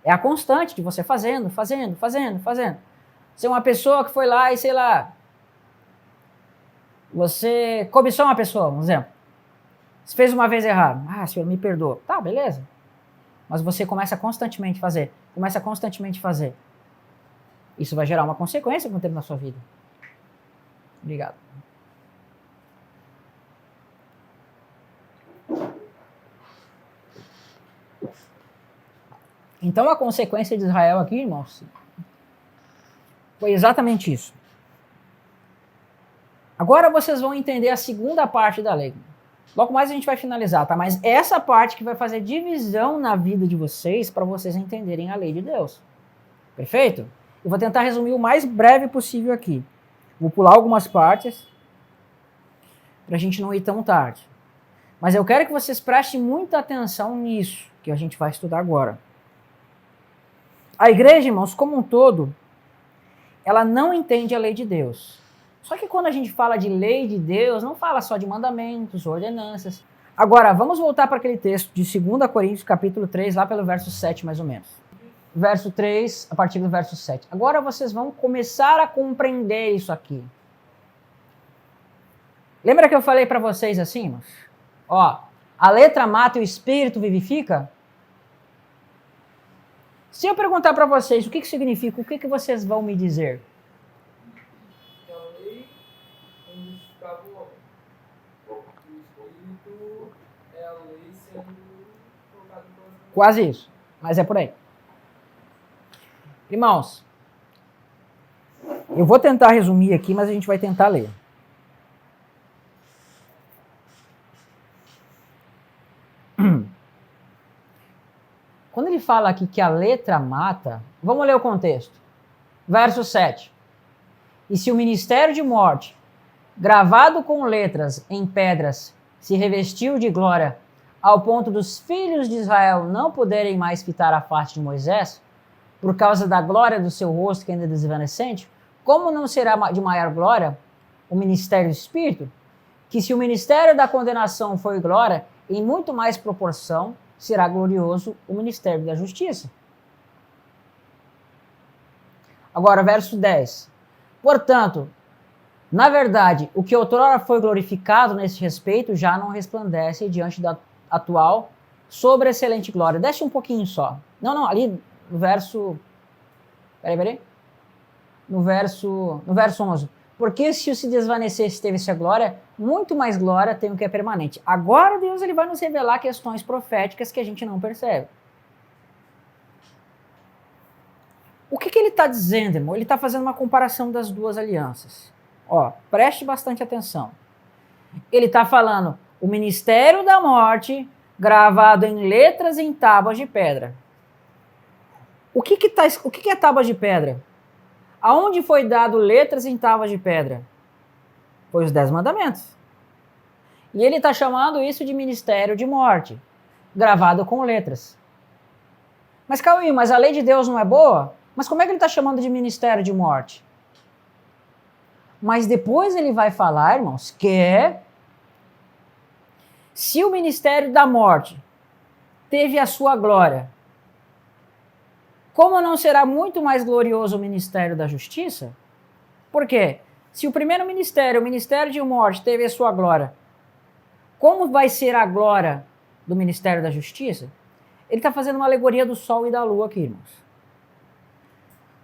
É a constante de você fazendo. Você é uma pessoa que foi lá e, sei lá, você cobiçou uma pessoa, um exemplo. Você fez uma vez errado. Ah, Senhor, me perdoa. Tá, beleza. Mas você começa constantemente a fazer. Isso vai gerar uma consequência com o tempo na sua vida. Obrigado. Então a consequência de Israel aqui, irmãos, foi exatamente isso. Agora vocês vão entender a segunda parte da lei. Logo mais a gente vai finalizar, tá? Mas essa parte que vai fazer divisão na vida de vocês para vocês entenderem a lei de Deus. Perfeito? Eu vou tentar resumir o mais breve possível aqui. Vou pular algumas partes para a gente não ir tão tarde. Mas eu quero que vocês prestem muita atenção nisso que a gente vai estudar agora. A igreja, irmãos, como um todo, ela não entende a lei de Deus. Só que quando a gente fala de lei de Deus, não fala só de mandamentos, ordenanças. Agora, vamos voltar para aquele texto de 2 Coríntios, capítulo 3, lá pelo verso 7, mais ou menos. Verso 3, a partir do verso 7. Agora vocês vão começar a compreender isso aqui. Lembra que eu falei para vocês assim, irmãos? Ó, a letra mata e o espírito vivifica? Se eu perguntar para vocês o que significa, o que vocês vão me dizer? Que a lei unificava o homem. O espírito é a lei sendo colocada em coração. Quase isso, mas é por aí. Irmãos, eu vou tentar resumir aqui, mas a gente vai tentar ler. Quando ele fala aqui que a letra mata, vamos ler o contexto. Verso 7. E se o ministério de morte, gravado com letras em pedras, se revestiu de glória, ao ponto dos filhos de Israel não poderem mais fitar a face de Moisés, por causa da glória do seu rosto que ainda é desvanecente, como não será de maior glória o ministério do Espírito? Que se o ministério da condenação foi glória, em muito mais proporção será glorioso o ministério da justiça. Agora, verso 10. Portanto, Na verdade, o que outrora foi glorificado nesse respeito já não resplandece diante da atual sobreexcelente glória. Desce um pouquinho só. Não, ali no verso... Peraí. No verso 11. Porque se se desvanecesse teve-se a glória, muito mais glória tem o que é permanente. Agora Deus ele vai nos revelar questões proféticas que a gente não percebe. O que ele está dizendo, irmão? Ele está fazendo uma comparação das duas alianças. Ó, preste bastante atenção. Ele está falando o ministério da morte gravado em letras em tábuas de pedra. O que é tábuas de pedra? Aonde foi dado letras em tábuas de pedra? Foi os 10 mandamentos. E ele está chamando isso de ministério de morte, gravado com letras. Mas Cauê, mas a lei de Deus não é boa? Mas como é que ele está chamando de ministério de morte? Mas depois ele vai falar, irmãos, que se o ministério da morte teve a sua glória, como não será muito mais glorioso o ministério da justiça? Por quê? Se o primeiro ministério, o ministério de morte, teve a sua glória, como vai ser a glória do ministério da justiça? Ele está fazendo uma alegoria do sol e da lua aqui, irmãos.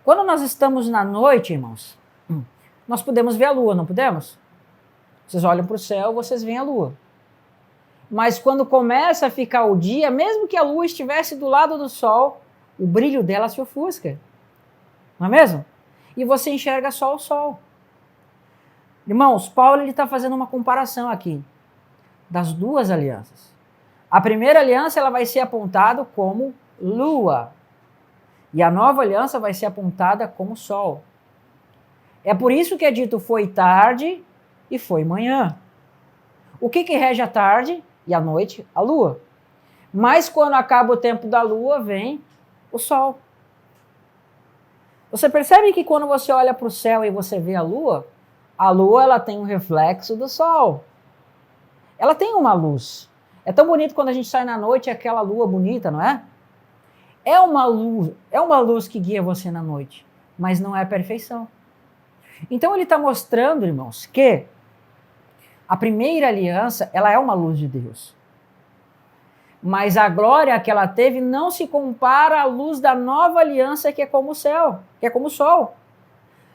Quando nós estamos na noite, irmãos, nós podemos ver a lua, não podemos? Vocês olham para o céu, vocês veem a lua. Mas quando começa a ficar o dia, mesmo que a lua estivesse do lado do sol, o brilho dela se ofusca. Não é mesmo? E você enxerga só o sol. Irmãos, Paulo está fazendo uma comparação aqui das duas alianças. A primeira aliança ela vai ser apontada como lua. E a nova aliança vai ser apontada como sol. É por isso que é dito foi tarde e foi manhã. O que rege a tarde e a noite? A lua. Mas quando acaba o tempo da lua, vem o sol. Você percebe que quando você olha para o céu e você vê a lua ela tem um reflexo do sol. Ela tem uma luz. É tão bonito quando a gente sai na noite, é aquela lua bonita, não é? É uma luz que guia você na noite, mas não é a perfeição. Então ele está mostrando, irmãos, que a primeira aliança, ela é uma luz de Deus. Mas a glória que ela teve não se compara à luz da nova aliança que é como o céu, que é como o sol.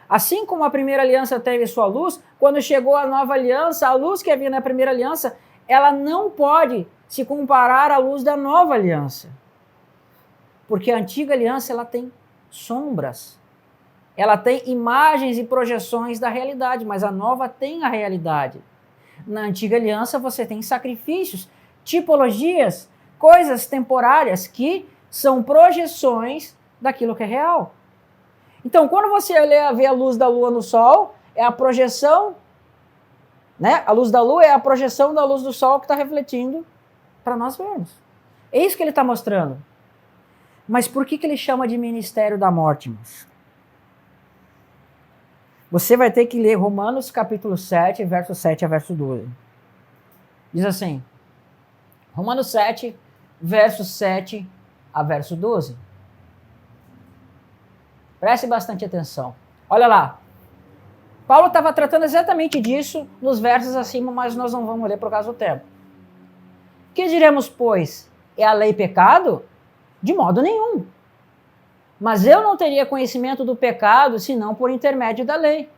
Assim como a primeira aliança teve sua luz, quando chegou a nova aliança, a luz que havia na primeira aliança, ela não pode se comparar à luz da nova aliança. Porque a antiga aliança, ela tem sombras. Ela tem imagens e projeções da realidade, mas a nova tem a realidade. Na antiga aliança, você tem sacrifícios, tipologias, coisas temporárias que são projeções daquilo que é real. Então, quando você vê a luz da lua no sol, é a projeção, né? A luz da lua é a projeção da luz do sol que está refletindo para nós vermos. É isso que ele está mostrando. Mas por que ele chama de ministério da morte, irmãos? Você vai ter que ler Romanos capítulo 7, verso 7 a verso 12. Diz assim, Romanos 7, verso 7 a verso 12. Preste bastante atenção. Olha lá. Paulo estava tratando exatamente disso nos versos acima, mas nós não vamos ler por causa do tempo. Que diremos, pois? É a lei pecado? De modo nenhum. Mas eu não teria conhecimento do pecado, senão por intermédio da lei.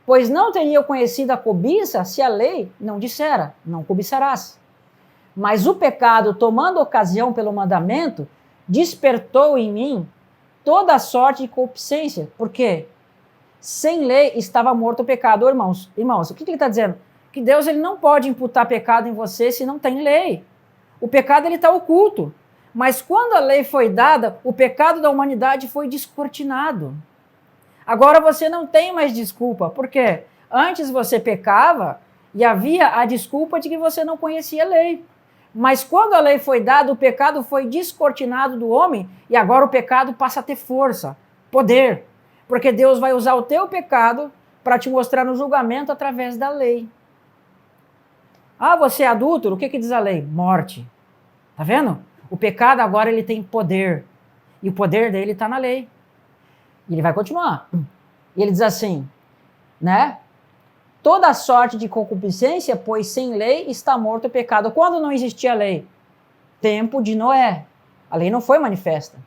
Pois não teria conhecido a cobiça, se a lei não dissera, não cobiçarás. Mas o pecado, tomando ocasião pelo mandamento, despertou em mim toda a sorte de concupiscência. Por quê? Sem lei estava morto o pecado. Irmãos, o que ele está dizendo? Que Deus ele não pode imputar pecado em você se não tem lei. O pecado está oculto. Mas quando a lei foi dada, o pecado da humanidade foi descortinado. Agora você não tem mais desculpa. Por quê? Antes você pecava e havia a desculpa de que você não conhecia a lei. Mas quando a lei foi dada, o pecado foi descortinado do homem e agora o pecado passa a ter força, poder. Porque Deus vai usar o teu pecado para te mostrar no julgamento através da lei. Ah, você é adúltero? O que diz a lei? Morte. Tá vendo? O pecado agora ele tem poder. E o poder dele está na lei. E ele vai continuar. E ele diz assim, né? toda sorte de concupiscência, pois sem lei está morto o pecado. Quando não existia lei? Tempo de Noé. A lei não foi manifesta.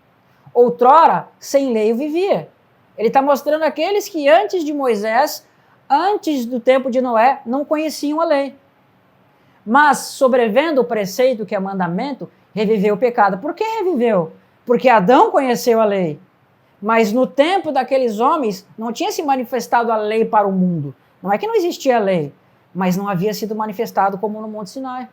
Outrora, sem lei eu vivia. Ele está mostrando aqueles que antes de Moisés, antes do tempo de Noé, não conheciam a lei. Mas, sobrevendo o preceito, que é mandamento, reviveu o pecado. Por que reviveu? Porque Adão conheceu a lei. Mas no tempo daqueles homens, não tinha se manifestado a lei para o mundo. Não é que não existia lei, mas não havia sido manifestado como no Monte Sinai.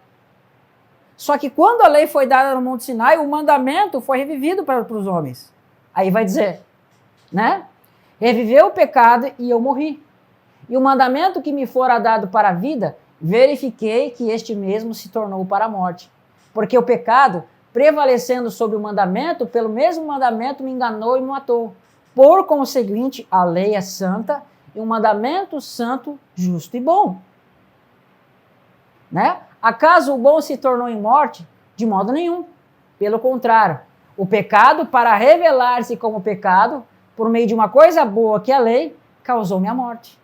Só que quando a lei foi dada no Monte Sinai, o mandamento foi revivido para os homens. Aí vai dizer, né? Reviveu o pecado e eu morri. E o mandamento que me fora dado para a vida, verifiquei que este mesmo se tornou para a morte. Porque o pecado, prevalecendo sobre o mandamento, pelo mesmo mandamento me enganou e me matou. Por conseguinte, a lei é santa e um mandamento santo, justo e bom. Né? Acaso o bom se tornou em morte? De modo nenhum. Pelo contrário, o pecado, para revelar-se como pecado, por meio de uma coisa boa que é a lei, causou-me a morte.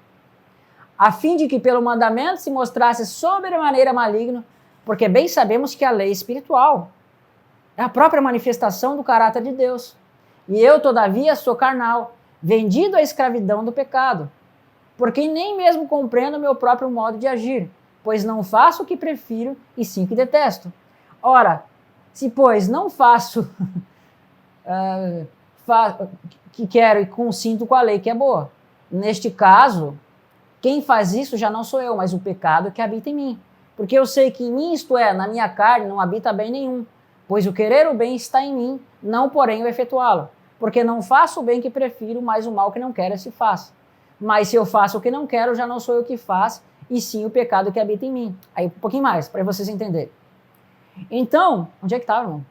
A fim de que pelo mandamento se mostrasse sobremaneira maligno, porque bem sabemos que a lei é espiritual. É a própria manifestação do caráter de Deus. E eu, todavia, sou carnal, vendido à escravidão do pecado, porque nem mesmo compreendo o meu próprio modo de agir, pois não faço o que prefiro e sim o que detesto. Ora, se pois não faço que quero e consinto com a lei que é boa, neste caso, quem faz isso já não sou eu, mas o pecado que habita em mim. Porque eu sei que em mim, isto é, na minha carne, não habita bem nenhum, pois o querer o bem está em mim, não porém o efetuá-lo. Porque não faço o bem que prefiro, mas o mal que não quero se faça. Mas se eu faço o que não quero, já não sou eu que faço, e sim o pecado que habita em mim. Aí um pouquinho mais, para vocês entenderem. Então, onde é que está, irmão?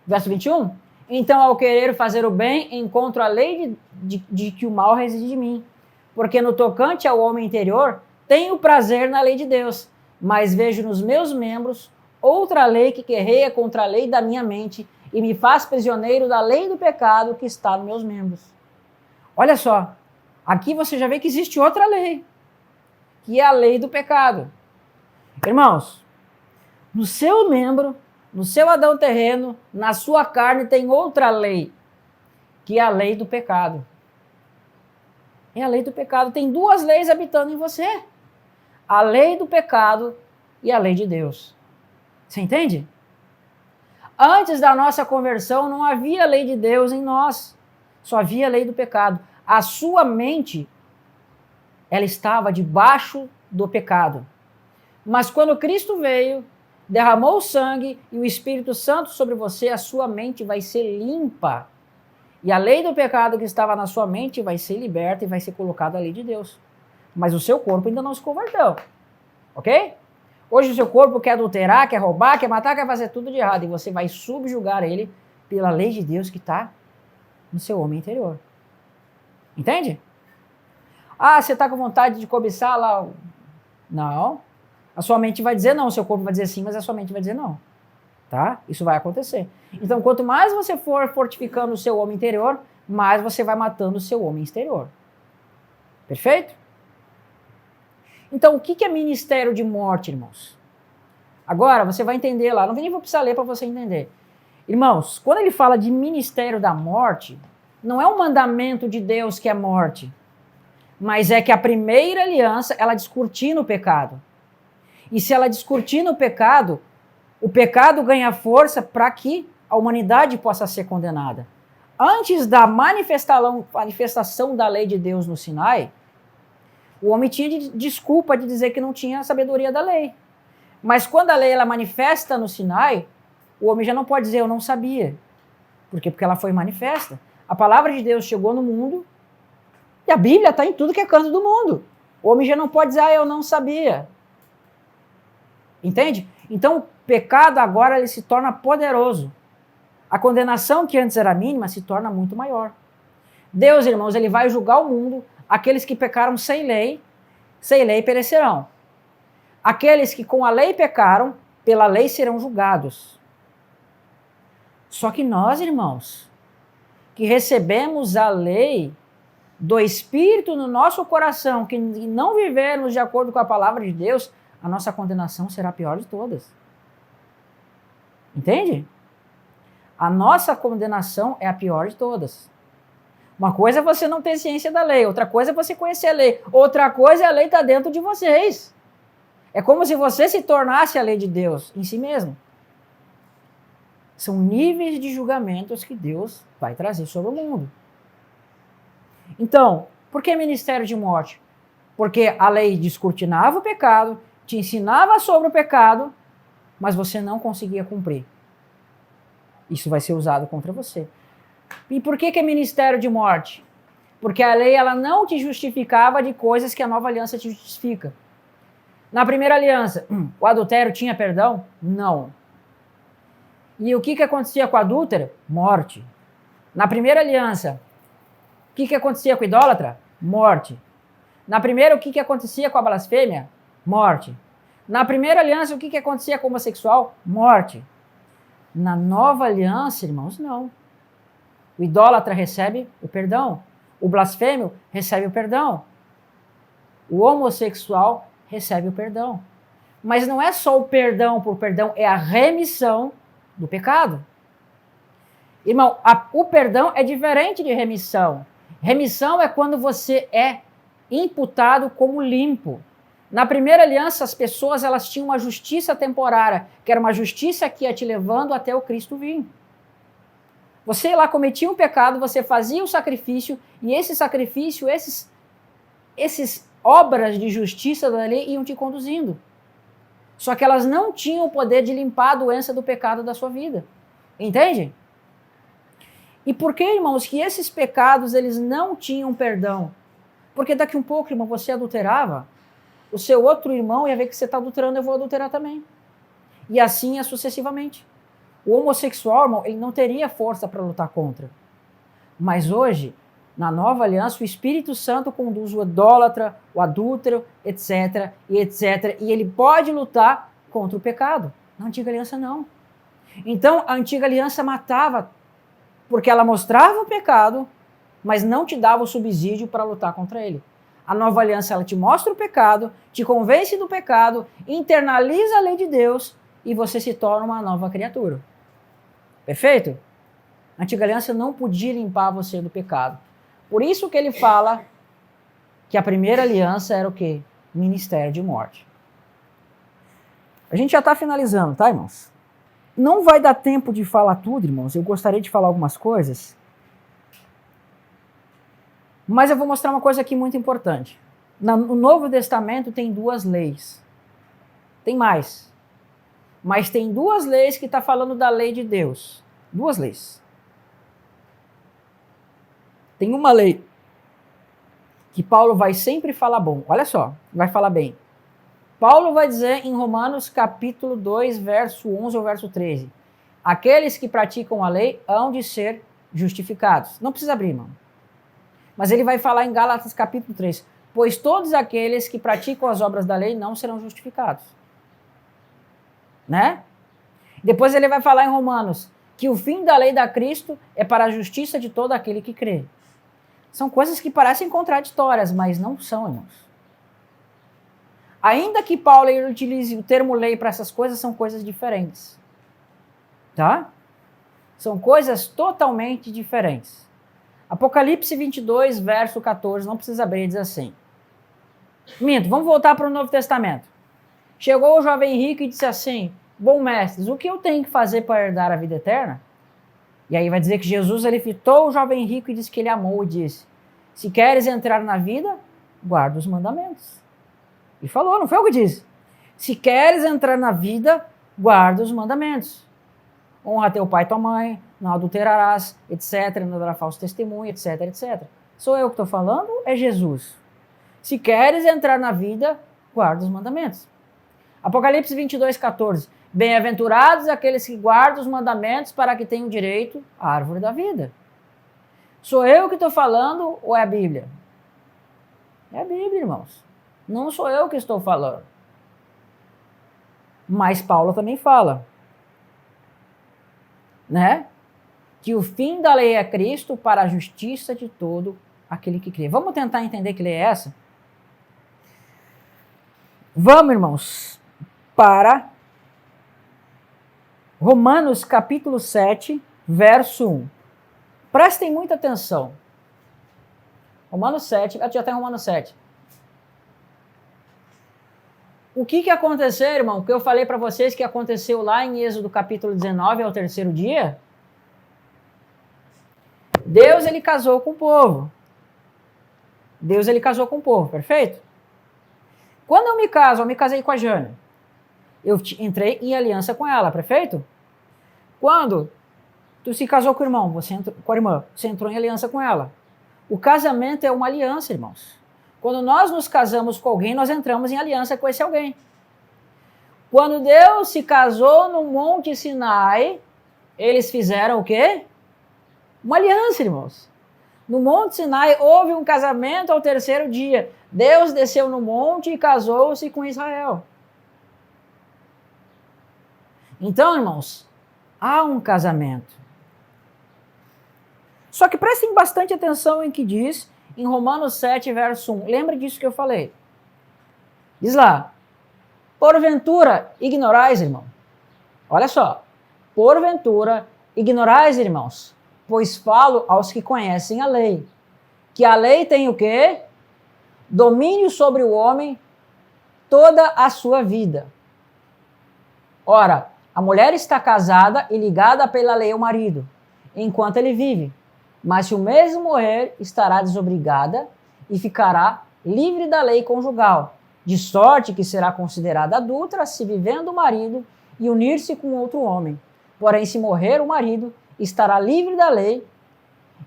Verso 21? Então, ao querer fazer o bem, encontro a lei de que o mal reside de mim. Porque no tocante ao homem interior, tenho prazer na lei de Deus, mas vejo nos meus membros outra lei que guerreia contra a lei da minha mente e me faz prisioneiro da lei do pecado que está nos meus membros. Olha só, aqui você já vê que existe outra lei, que é a lei do pecado. Irmãos, no seu membro, no seu Adão terreno, na sua carne tem outra lei, que é a lei do pecado. É a lei do pecado. Tem duas leis habitando em você. A lei do pecado e a lei de Deus. Você entende? Antes da nossa conversão não havia lei de Deus em nós. Só havia a lei do pecado. A sua mente, ela estava debaixo do pecado. Mas quando Cristo veio, derramou o sangue e o Espírito Santo sobre você, a sua mente vai ser limpa. E a lei do pecado que estava na sua mente vai ser liberta e vai ser colocada a lei de Deus. Mas o seu corpo ainda não se converteu. Ok? Hoje o seu corpo quer adulterar, quer roubar, quer matar, quer fazer tudo de errado. E você vai subjugar ele pela lei de Deus que está no seu homem interior. Entende? Ah, você está com vontade de cobiçar lá. Não. A sua mente vai dizer não, o seu corpo vai dizer sim, mas a sua mente vai dizer não. Tá? Isso vai acontecer. Então, quanto mais você for fortificando o seu homem interior, mais você vai matando o seu homem exterior. Perfeito? Então, o que é ministério de morte, irmãos? Agora, você vai entender lá. Não nem vou precisar ler para você entender. Irmãos, quando ele fala de ministério da morte, não é um mandamento de Deus que é morte, mas é que a primeira aliança, ela descortina o pecado. E se ela descortina o pecado ganha força para que a humanidade possa ser condenada. Antes da manifestação da lei de Deus no Sinai, o homem tinha desculpa de dizer que não tinha a sabedoria da lei. Mas quando a lei ela manifesta no Sinai, o homem já não pode dizer eu não sabia. Por quê? Porque ela foi manifesta. A palavra de Deus chegou no mundo e a Bíblia está em tudo que é canto do mundo. O homem já não pode dizer eu não sabia. Entende? Então o pecado agora ele se torna poderoso. A condenação que antes era mínima se torna muito maior. Deus, irmãos, ele vai julgar o mundo. Aqueles que pecaram sem lei perecerão. Aqueles que com a lei pecaram, pela lei serão julgados. Só que nós, irmãos, que recebemos a lei, do Espírito no nosso coração, que não vivermos de acordo com a palavra de Deus, a nossa condenação será a pior de todas. Entende? A nossa condenação é a pior de todas. Uma coisa é você não ter ciência da lei, outra coisa é você conhecer a lei, outra coisa é a lei estar dentro de vocês. É como se você se tornasse a lei de Deus em si mesmo. São níveis de julgamentos que Deus vai trazer sobre o mundo. Então, por que ministério de morte? Porque a lei descortinava o pecado, te ensinava sobre o pecado, mas você não conseguia cumprir. Isso vai ser usado contra você. E por que é ministério de morte? Porque a lei ela não te justificava de coisas que a nova aliança te justifica. Na primeira aliança, o adultério tinha perdão? Não. E o que acontecia com a adúltera? Morte. Na primeira aliança, o que acontecia com a idólatra? Morte. Na primeira, o que acontecia com a blasfêmia? Morte. Na primeira aliança, o que acontecia com o homossexual? Morte. Na nova aliança, irmãos, não. O idólatra recebe o perdão. O blasfêmio recebe o perdão. O homossexual recebe o perdão. Mas não é só o perdão por perdão, é a remissão do pecado. Irmão, o perdão é diferente de remissão. Remissão é quando você é imputado como limpo. Na primeira aliança, as pessoas elas tinham uma justiça temporária, que era uma justiça que ia te levando até o Cristo vir. Você lá cometia um pecado, você fazia o sacrifício, e esse sacrifício, esses obras de justiça da lei iam te conduzindo. Só que elas não tinham o poder de limpar a doença do pecado da sua vida. Entende? E por que, irmãos, que esses pecados eles não tinham perdão? Porque daqui um pouco, irmão, você adulterava, o seu outro irmão ia ver que você está adulterando, eu vou adulterar também. E assim é sucessivamente. O homossexual, irmão, ele não teria força para lutar contra. Mas hoje, na nova aliança, o Espírito Santo conduz o idólatra, o adúltero, etc, e etc. E ele pode lutar contra o pecado. Na antiga aliança, não. Então, a antiga aliança matava, porque ela mostrava o pecado, mas não te dava o subsídio para lutar contra ele. A nova aliança, ela te mostra o pecado, te convence do pecado, internaliza a lei de Deus e você se torna uma nova criatura. Perfeito? A antiga aliança não podia limpar você do pecado. Por isso que ele fala que a primeira aliança era o quê? Ministério de morte. A gente já está finalizando, tá, irmãos? Não vai dar tempo de falar tudo, irmãos. Eu gostaria de falar algumas coisas. Mas eu vou mostrar uma coisa aqui muito importante. No Novo Testamento tem duas leis. Tem mais. Mas tem duas leis que está falando da lei de Deus. Duas leis. Tem uma lei que Paulo vai sempre falar bom. Olha só, vai falar bem. Paulo vai dizer em Romanos capítulo 2, verso 11 ou verso 13. Aqueles que praticam a lei hão de ser justificados. Não precisa abrir, irmão. Mas ele vai falar em Gálatas capítulo 3. Pois todos aqueles que praticam as obras da lei não serão justificados. Né? Depois ele vai falar em Romanos que o fim da lei da Cristo é para a justiça de todo aquele que crê. São coisas que parecem contraditórias, mas não são, irmãos. Ainda que Paulo utilize o termo lei para essas coisas, são coisas diferentes. Tá? São coisas totalmente diferentes. Apocalipse 22, verso 14, não precisa abrir, diz assim. Minto, vamos voltar para o Novo Testamento. Chegou o jovem rico e disse assim, bom mestres, o que eu tenho que fazer para herdar a vida eterna? E aí vai dizer que Jesus ele fitou o jovem rico e disse que ele amou e disse, se queres entrar na vida, guarda os mandamentos. E falou, não foi o que disse. Se queres entrar na vida, guarda os mandamentos. Honra teu pai e tua mãe, não adulterarás, etc. Não dará falso testemunho, etc, etc. Sou eu que estou falando? É Jesus. Se queres entrar na vida, guarda os mandamentos. Apocalipse 22, 14. Bem-aventurados aqueles que guardam os mandamentos para que tenham direito à árvore da vida. Sou eu que estou falando ou é a Bíblia? É a Bíblia, irmãos. Não sou eu que estou falando. Mas Paulo também fala. Né? Que o fim da lei é Cristo para a justiça de todo aquele que crê. Vamos tentar entender que lei é essa? Vamos, irmãos, para Romanos capítulo 7, verso 1. Prestem muita atenção. Romanos 7, já está em Romanos 7. O que aconteceu, irmão? O que eu falei para vocês que aconteceu lá em Êxodo capítulo 19, ao terceiro dia? Deus, ele casou com o povo. Deus, ele casou com o povo, perfeito? Quando eu me casei com a Jane. Eu entrei em aliança com ela, perfeito? Quando tu se casou com o irmão, com a irmã, você entrou em aliança com ela. O casamento é uma aliança, irmãos. Quando nós nos casamos com alguém, nós entramos em aliança com esse alguém. Quando Deus se casou no Monte Sinai, eles fizeram o quê? Uma aliança, irmãos. No Monte Sinai houve um casamento ao terceiro dia. Deus desceu no monte e casou-se com Israel. Então, irmãos, há um casamento. Só que prestem bastante atenção em que diz em Romanos 7, verso 1. Lembra disso que eu falei? Diz lá, porventura ignorais, irmão. Olha só, porventura ignorais, irmãos, pois falo aos que conhecem a lei, que a lei tem o quê? Domínio sobre o homem toda a sua vida. Ora, a mulher está casada e ligada pela lei ao marido, enquanto ele vive. Mas se o mesmo morrer, estará desobrigada e ficará livre da lei conjugal, de sorte que será considerada adúltera se vivendo o marido e unir-se com outro homem. Porém, se morrer o marido, estará livre da lei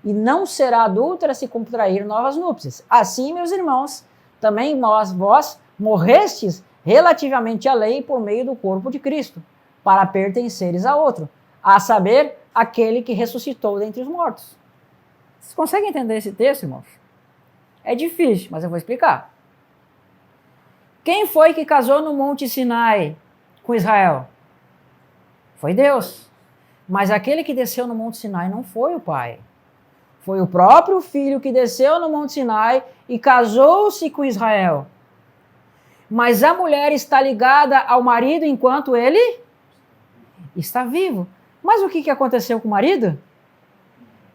e não será adúltera se contrair novas núpcias. Assim, meus irmãos, também vós morrestes relativamente à lei por meio do corpo de Cristo, para pertenceres a outro, a saber, aquele que ressuscitou dentre os mortos. Vocês conseguem entender esse texto, irmãos? É difícil, mas eu vou explicar. Quem foi que casou no Monte Sinai com Israel? Foi Deus. Mas aquele que desceu no Monte Sinai não foi o pai. Foi o próprio filho que desceu no Monte Sinai e casou-se com Israel. Mas a mulher está ligada ao marido enquanto ele está vivo. Mas o que aconteceu com o marido?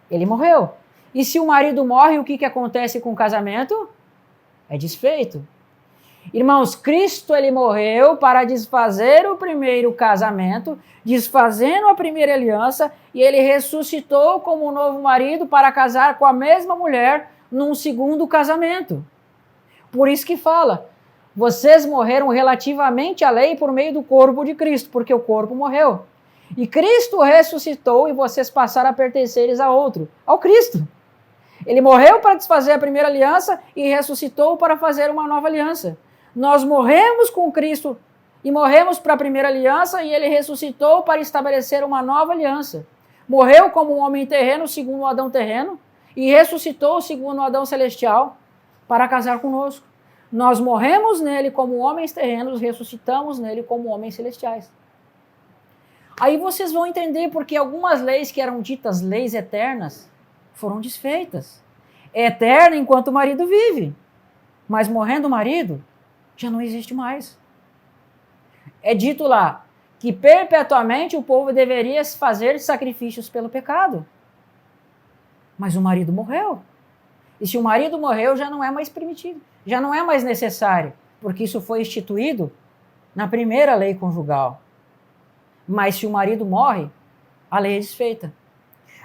Ele morreu. E se o marido morre, o que acontece com o casamento? É desfeito. Irmãos, Cristo, ele morreu para desfazer o primeiro casamento, desfazendo a primeira aliança, e ele ressuscitou como um novo marido para casar com a mesma mulher num segundo casamento. Por isso que fala, vocês morreram relativamente à lei por meio do corpo de Cristo, porque o corpo morreu. E Cristo ressuscitou e vocês passaram a pertenceres a outro, ao Cristo. Ele morreu para desfazer a primeira aliança e ressuscitou para fazer uma nova aliança. Nós morremos com Cristo e morremos para a primeira aliança e ele ressuscitou para estabelecer uma nova aliança. Morreu como um homem terreno, segundo o Adão terreno, e ressuscitou, segundo o Adão celestial, para casar conosco. Nós morremos nele como homens terrenos, ressuscitamos nele como homens celestiais. Aí vocês vão entender porque algumas leis que eram ditas leis eternas foram desfeitas. É eterna enquanto o marido vive, mas morrendo o marido, já não existe mais. É dito lá que perpetuamente o povo deveria fazer sacrifícios pelo pecado. Mas o marido morreu. E se o marido morreu, já não é mais permitido, já não é mais necessário, porque isso foi instituído na primeira lei conjugal. Mas se o marido morre, a lei é desfeita.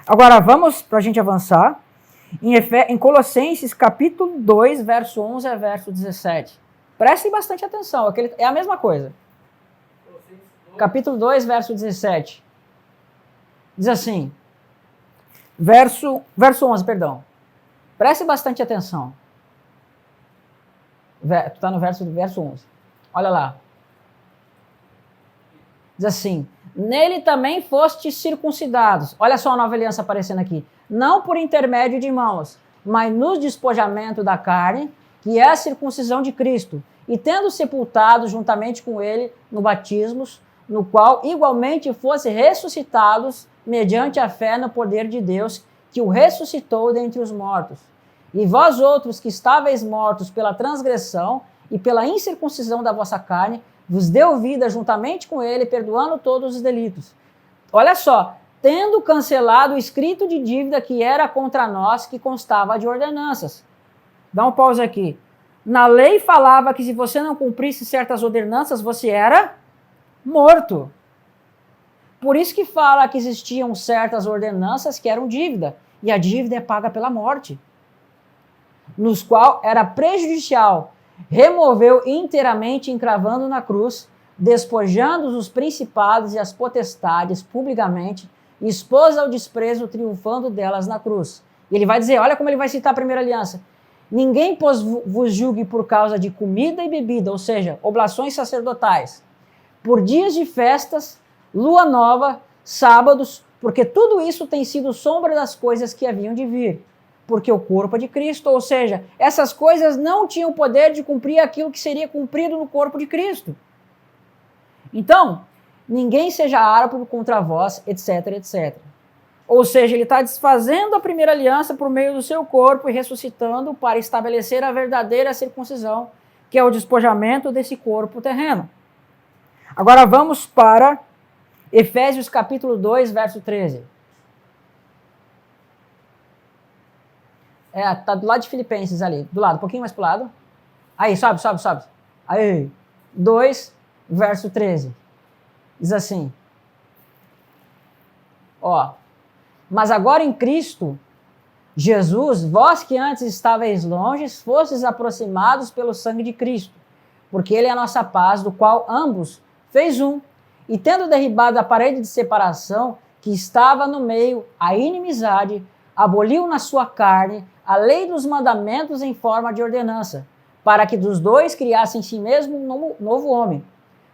Agora vamos, para a gente avançar, em Colossenses capítulo 2, verso 11 a verso 17. Prestem bastante atenção, é a mesma coisa. Capítulo 2, verso 17. Diz assim, verso 11, perdão. Preste bastante atenção. Tu está no verso 11. Olha lá. Diz assim, nele também fostes circuncidados. Olha só a nova aliança aparecendo aqui. Não por intermédio de mãos, mas no despojamento da carne, que é a circuncisão de Cristo, e tendo sepultado juntamente com ele no batismo, no qual igualmente fosse ressuscitados mediante a fé no poder de Deus, que o ressuscitou dentre os mortos, E vós outros que estáveis mortos pela transgressão e pela incircuncisão da vossa carne, vos deu vida juntamente com ele, perdoando todos os delitos. Olha só, tendo cancelado o escrito de dívida que era contra nós, que constava de ordenanças. Dá um pause aqui. Na lei falava que se você não cumprisse certas ordenanças, você era morto. Por isso que fala que existiam certas ordenanças que eram dívida, e a dívida é paga pela morte, nos qual era prejudicial, removeu inteiramente, encravando na cruz, despojando os principados e as potestades publicamente, expôs ao desprezo, triunfando delas na cruz. E ele vai dizer, olha como ele vai citar a primeira aliança, ninguém vos julgue por causa de comida e bebida, ou seja, oblações sacerdotais, por dias de festas, lua nova, sábados, porque tudo isso tem sido sombra das coisas que haviam de vir, porque o corpo é de Cristo, ou seja, essas coisas não tinham poder de cumprir aquilo que seria cumprido no corpo de Cristo. Então, ninguém seja árbitro contra vós, etc, etc. Ou seja, ele está desfazendo a primeira aliança por meio do seu corpo e ressuscitando para estabelecer a verdadeira circuncisão, que é o despojamento desse corpo terreno. Agora vamos para Efésios capítulo 2, verso 13. Tá do lado de Filipenses ali, do lado, um pouquinho mais pro lado. Aí, sobe. Aí, 2, verso 13. Diz assim, ó, mas agora em Cristo Jesus, vós que antes estáveis longe, fostes aproximados pelo sangue de Cristo, porque ele é a nossa paz, do qual ambos fez um, e tendo derribado a parede de separação que estava no meio, a inimizade, aboliu na sua carne a lei dos mandamentos em forma de ordenança, para que dos dois criasse em si mesmo um novo homem,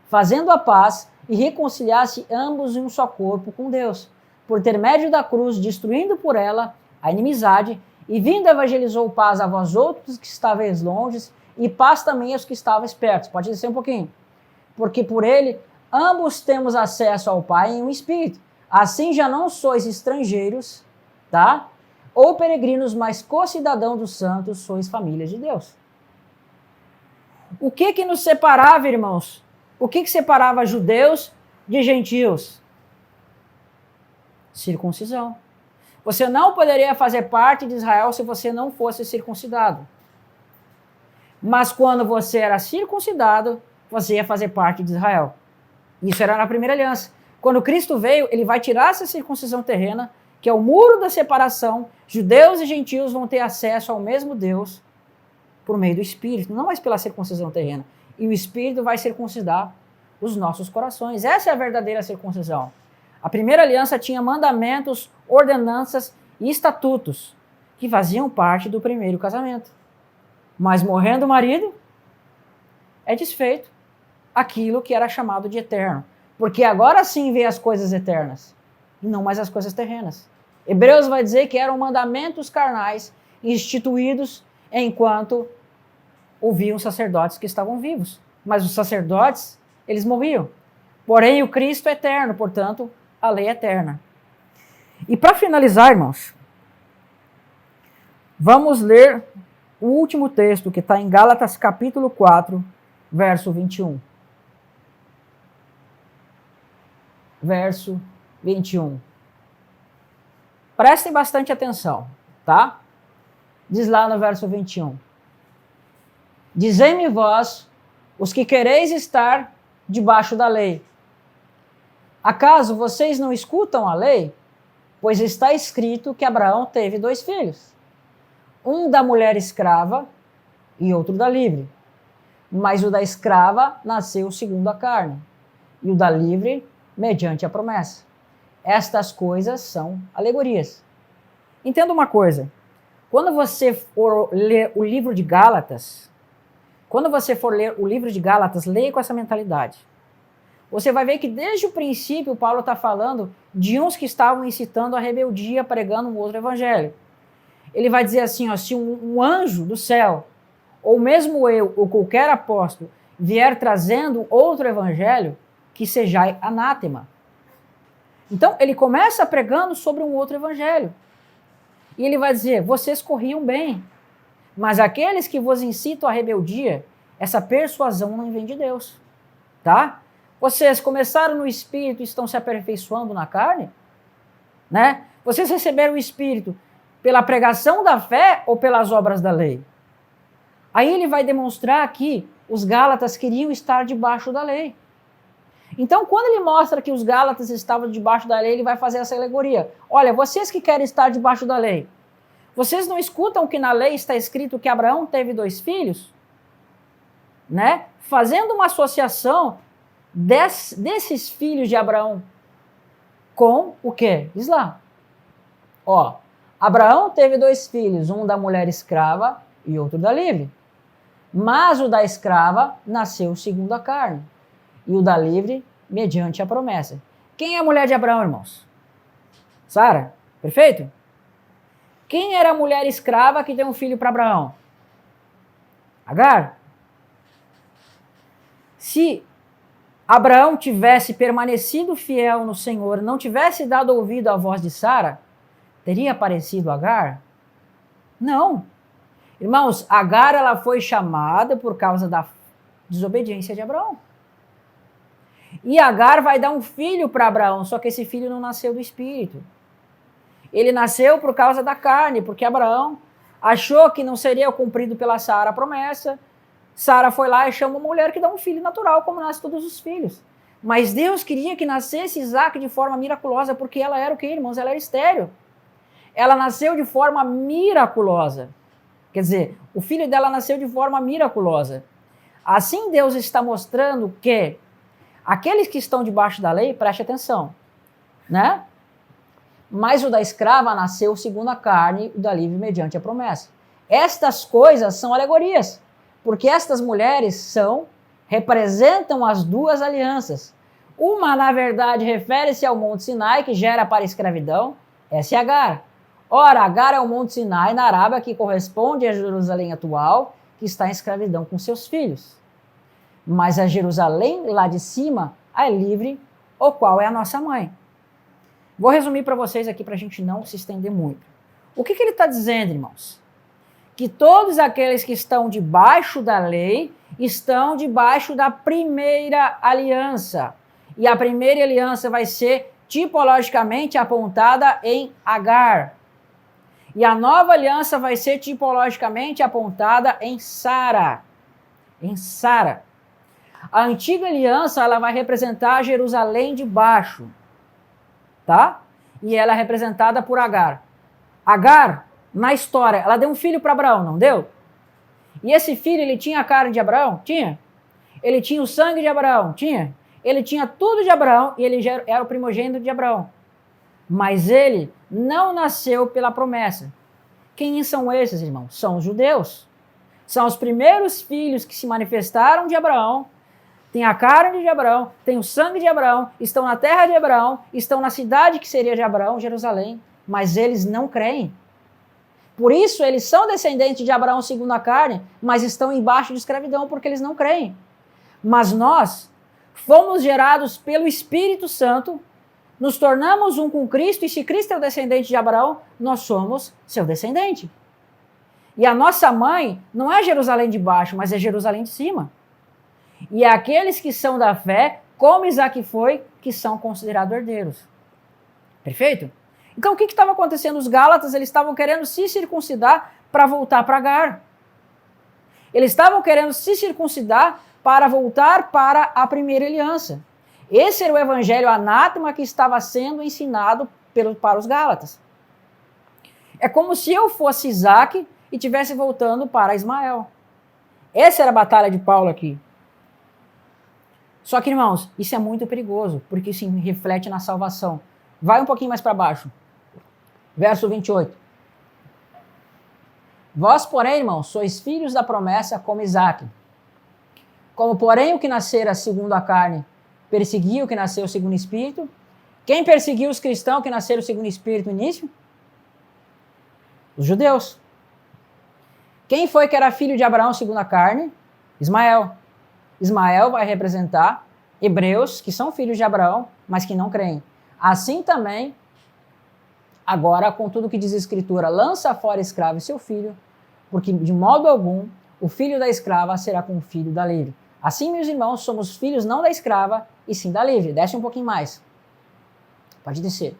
fazendo a paz e reconciliasse ambos em um só corpo com Deus, por intermédio da cruz, destruindo por ela a inimizade, e vindo evangelizou paz a vós outros que estáveis longe, e paz também aos que estavam perto. Pode descer um pouquinho. Porque por ele ambos temos acesso ao Pai em um espírito. Assim já não sois estrangeiros, tá? Ou peregrinos, mas co-cidadão dos santos, sois família de Deus. O que nos separava, irmãos? O que separava judeus de gentios? Circuncisão. Você não poderia fazer parte de Israel se você não fosse circuncidado. Mas quando você era circuncidado, você ia fazer parte de Israel. Isso era na primeira aliança. Quando Cristo veio, ele vai tirar essa circuncisão terrena, que é o muro da separação. Judeus e gentios vão ter acesso ao mesmo Deus por meio do Espírito, não mais pela circuncisão terrena. E o Espírito vai circuncidar os nossos corações. Essa é a verdadeira circuncisão. A primeira aliança tinha mandamentos, ordenanças e estatutos que faziam parte do primeiro casamento. Mas morrendo o marido, é desfeito aquilo que era chamado de eterno. Porque agora sim vê as coisas eternas e não mais as coisas terrenas. Hebreus vai dizer que eram mandamentos carnais instituídos enquanto ouviam os sacerdotes que estavam vivos. Mas os sacerdotes, eles morriam. Porém, o Cristo é eterno, portanto, a lei é eterna. E para finalizar, irmãos, vamos ler o último texto que está em Gálatas capítulo 4, verso 21. Verso 21. Prestem bastante atenção, tá? Diz lá no verso 21. Dizei-me vós, os que quereis estar debaixo da lei. Acaso vocês não escutam a lei? Pois está escrito que Abraão teve 2 filhos. Um da mulher escrava e outro da livre. Mas o da escrava nasceu segundo a carne, e o da livre mediante a promessa. Estas coisas são alegorias. Entenda uma coisa. Quando você for ler o livro de Gálatas, leia com essa mentalidade. Você vai ver que desde o princípio Paulo está falando de uns que estavam incitando a rebeldia, pregando um outro evangelho. Ele vai dizer assim, ó, se um anjo do céu, ou mesmo eu, ou qualquer apóstolo, vier trazendo outro evangelho, que sejai anátema. Então, ele começa pregando sobre um outro evangelho. E ele vai dizer, vocês corriam bem, Mas aqueles que vos incitam à rebeldia, essa persuasão não vem de Deus, tá? Vocês começaram no Espírito e estão se aperfeiçoando na carne, né? Vocês receberam o Espírito pela pregação da fé ou pelas obras da lei? Aí ele vai demonstrar que os Gálatas queriam estar debaixo da lei. Então, quando ele mostra que os Gálatas estavam debaixo da lei, ele vai fazer essa alegoria. Olha, vocês que querem estar debaixo da lei, vocês não escutam que na lei está escrito que Abraão teve 2 filhos? Né? Fazendo uma associação desses filhos de Abraão com o quê? Islã. Ó, Abraão teve 2 filhos, um da mulher escrava e outro da livre. Mas o da escrava nasceu segundo a carne, e o da livre mediante a promessa. Quem é a mulher de Abraão, irmãos? Sara, perfeito? Quem era a mulher escrava que deu um filho para Abraão? Agar. Se Abraão tivesse permanecido fiel no Senhor, não tivesse dado ouvido à voz de Sara, teria aparecido Agar? Não. Irmãos, Agar ela foi chamada por causa da desobediência de Abraão. E Agar vai dar um filho para Abraão, só que esse filho não nasceu do Espírito. Ele nasceu por causa da carne, porque Abraão achou que não seria cumprido pela Sara a promessa. Sara foi lá e chama uma mulher que dá um filho natural, como nasce todos os filhos. Mas Deus queria que nascesse Isaac de forma miraculosa, porque ela era o quê, irmãos? Ela era estéril. Ela nasceu de forma miraculosa. Quer dizer, o filho dela nasceu de forma miraculosa. Assim Deus está mostrando que aqueles que estão debaixo da lei, preste atenção, né? Mas o da escrava nasceu segundo a carne, o da livre mediante a promessa. Estas coisas são alegorias, porque estas mulheres representam as 2 alianças. Uma, na verdade, refere-se ao Monte Sinai, que gera para a escravidão, essa é Agar. Ora, Agar é o Monte Sinai, na Arábia, que corresponde a Jerusalém atual, que está em escravidão com seus filhos. Mas a Jerusalém, lá de cima, é livre, o qual é a nossa mãe. Vou resumir para vocês aqui, para a gente não se estender muito. O que ele está dizendo, irmãos? Que todos aqueles que estão debaixo da lei estão debaixo da primeira aliança. E a primeira aliança vai ser tipologicamente apontada em Agar. E a nova aliança vai ser tipologicamente apontada em Sara. Em Sara. A antiga aliança ela vai representar Jerusalém de baixo. Tá? E ela é representada por Agar. Agar, na história, ela deu um filho para Abraão, não deu? E esse filho, ele tinha a carne de Abraão? Tinha. Ele tinha o sangue de Abraão? Tinha. Ele tinha tudo de Abraão e ele já era o primogênito de Abraão. Mas ele não nasceu pela promessa. Quem são esses, irmãos? São os judeus. São os primeiros filhos que se manifestaram de Abraão, tem a carne de Abraão, tem o sangue de Abraão, estão na terra de Abraão, estão na cidade que seria de Abraão, Jerusalém, mas eles não creem. Por isso, eles são descendentes de Abraão segundo a carne, mas estão embaixo de escravidão porque eles não creem. Mas nós fomos gerados pelo Espírito Santo, nos tornamos um com Cristo, e se Cristo é o descendente de Abraão, nós somos seu descendente. E a nossa mãe não é Jerusalém de baixo, mas é Jerusalém de cima. E aqueles que são da fé, como Isaac foi, que são considerados herdeiros. Perfeito? Então o que estava acontecendo? Os Gálatas, eles estavam querendo se circuncidar para voltar para Agar. Eles estavam querendo se circuncidar para voltar para a primeira aliança. Esse era o evangelho anátema que estava sendo ensinado para os Gálatas. É como se eu fosse Isaac e estivesse voltando para Ismael. Essa era a batalha de Paulo aqui. Só que, irmãos, isso é muito perigoso, porque isso reflete na salvação. Vai um pouquinho mais para baixo. Verso 28. Vós, porém, irmãos, sois filhos da promessa como Isaac. Como, porém, o que nascera segundo a carne perseguiu o que nasceu segundo o Espírito. Quem perseguiu os cristãos que nasceram segundo o Espírito no início? Os judeus. Quem foi que era filho de Abraão segundo a carne? Ismael. Ismael vai representar hebreus que são filhos de Abraão, mas que não creem. Assim também, agora com tudo que diz a Escritura, lança fora escravo e seu filho, porque de modo algum o filho da escrava será como o filho da livre. Assim, meus irmãos, somos filhos não da escrava, e sim da livre. Desce um pouquinho mais. Pode descer.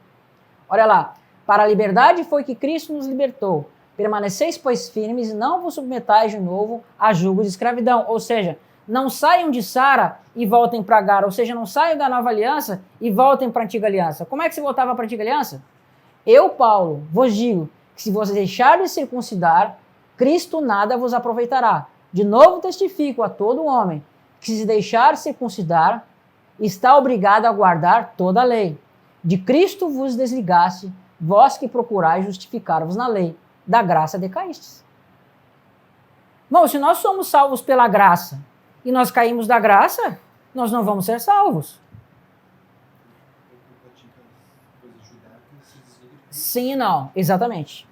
Olha lá. Para a liberdade foi que Cristo nos libertou. Permaneceis, pois, firmes e não vos submetais de novo a jugo de escravidão. Ou seja, não saiam de Sara e voltem para Agar. Ou seja, não saiam da nova aliança e voltem para a antiga aliança. Como é que se voltava para a antiga aliança? Eu, Paulo, vos digo que se vocês deixarem de circuncidar, Cristo nada vos aproveitará. De novo testifico a todo homem que se deixar circuncidar, está obrigado a guardar toda a lei. De Cristo vos desligaste, vós que procurais justificar-vos na lei, da graça decaístes. Bom, se nós somos salvos pela graça e nós caímos da graça, nós não vamos ser salvos. Sim e não, exatamente.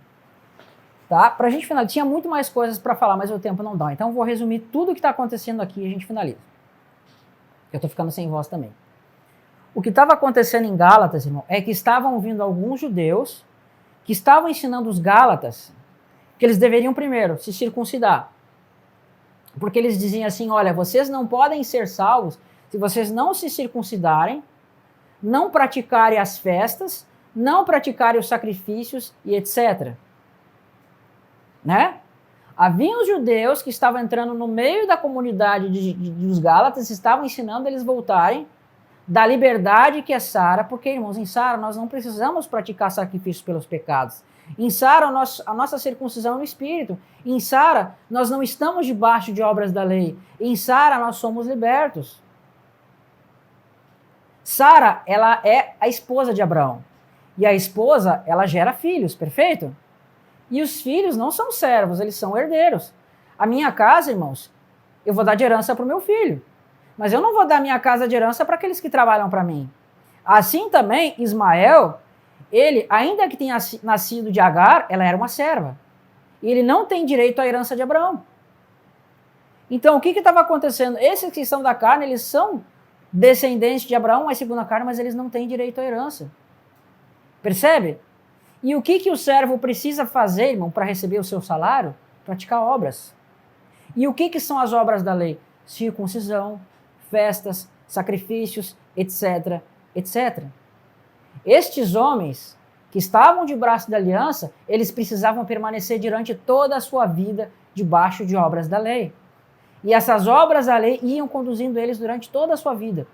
Tá? Pra gente finalizar, tinha muito mais coisas para falar, mas o tempo não dá. Então eu vou resumir tudo o que está acontecendo aqui e a gente finaliza. Eu estou ficando sem voz também. O que estava acontecendo em Gálatas, irmão, é que estavam vindo alguns judeus que estavam ensinando os Gálatas que eles deveriam primeiro se circuncidar. Porque eles diziam assim, olha, vocês não podem ser salvos se vocês não se circuncidarem, não praticarem as festas, não praticarem os sacrifícios e etc. Né? Havia os judeus que estavam entrando no meio da comunidade dos Gálatas, estavam ensinando eles voltarem da liberdade que é Sara, porque, irmãos, em Sara nós não precisamos praticar sacrifícios pelos pecados. Em Sara, a nossa circuncisão é no Espírito. Em Sara, nós não estamos debaixo de obras da lei. Em Sara, nós somos libertos. Sara, ela é a esposa de Abraão. E a esposa, ela gera filhos, perfeito? E os filhos não são servos, eles são herdeiros. A minha casa, irmãos, eu vou dar de herança para o meu filho. Mas eu não vou dar minha casa de herança para aqueles que trabalham para mim. Assim também, Ismael, ele, ainda que tenha nascido de Agar, ela era uma serva. E ele não tem direito à herança de Abraão. Então, o que estava acontecendo? Esses que são da carne, eles são descendentes de Abraão, mas segundo a carne, mas eles não têm direito à herança. Percebe? E o que o servo precisa fazer, irmão, para receber o seu salário? Praticar obras. E o que são as obras da lei? Circuncisão, festas, sacrifícios, etc, etc. Estes homens que estavam de braço da aliança, eles precisavam permanecer durante toda a sua vida debaixo de obras da lei. E essas obras da lei iam conduzindo eles durante toda a sua vida.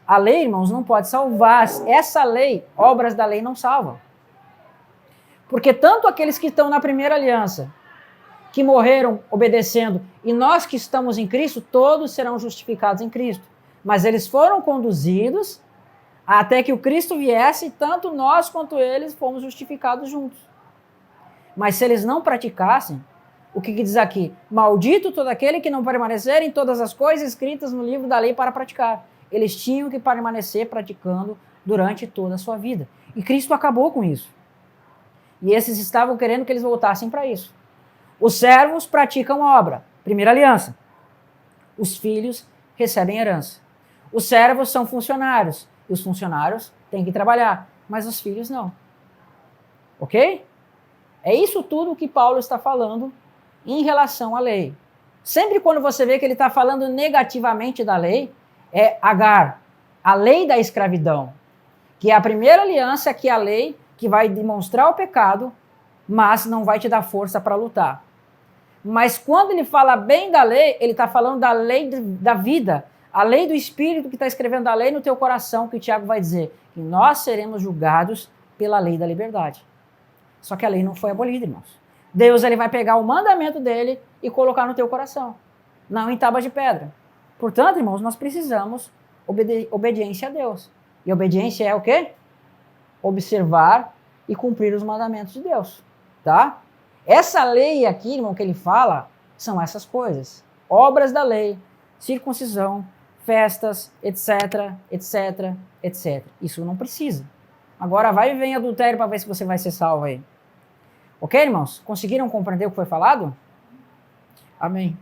A lei, irmãos, não pode salvar. Essa lei, obras da lei não salvam. Porque tanto aqueles que estão na primeira aliança, que morreram obedecendo, e nós que estamos em Cristo, todos serão justificados em Cristo. Mas eles foram conduzidos até que o Cristo viesse, tanto nós quanto eles fomos justificados juntos. Mas se eles não praticassem, o que diz aqui? Maldito todo aquele que não permanecer em todas as coisas escritas no livro da lei para praticar. Eles tinham que permanecer praticando durante toda a sua vida. E Cristo acabou com isso. E esses estavam querendo que eles voltassem para isso. Os servos praticam obra, primeira aliança. Os filhos recebem herança. Os servos são funcionários, e os funcionários têm que trabalhar, mas os filhos não. Ok? É isso tudo que Paulo está falando em relação à lei. Sempre quando você vê que ele está falando negativamente da lei, é Agar, a lei da escravidão, que é a primeira aliança, que é a lei que vai demonstrar o pecado, mas não vai te dar força para lutar. Mas quando ele fala bem da lei, ele está falando da lei da vida, a lei do Espírito que está escrevendo a lei no teu coração, que o Tiago vai dizer que nós seremos julgados pela lei da liberdade. Só que a lei não foi abolida, irmãos. Deus ele vai pegar o mandamento dele e colocar no teu coração, não em tábuas de pedra. Portanto, irmãos, nós precisamos obediência a Deus. E obediência é o quê? Observar e cumprir os mandamentos de Deus, tá? Essa lei aqui, irmão, que ele fala, são essas coisas. Obras da lei, circuncisão, festas, etc, etc, etc. Isso não precisa. Agora vai viver em adultério para ver se você vai ser salvo aí. Ok, irmãos? Conseguiram compreender o que foi falado? Amém.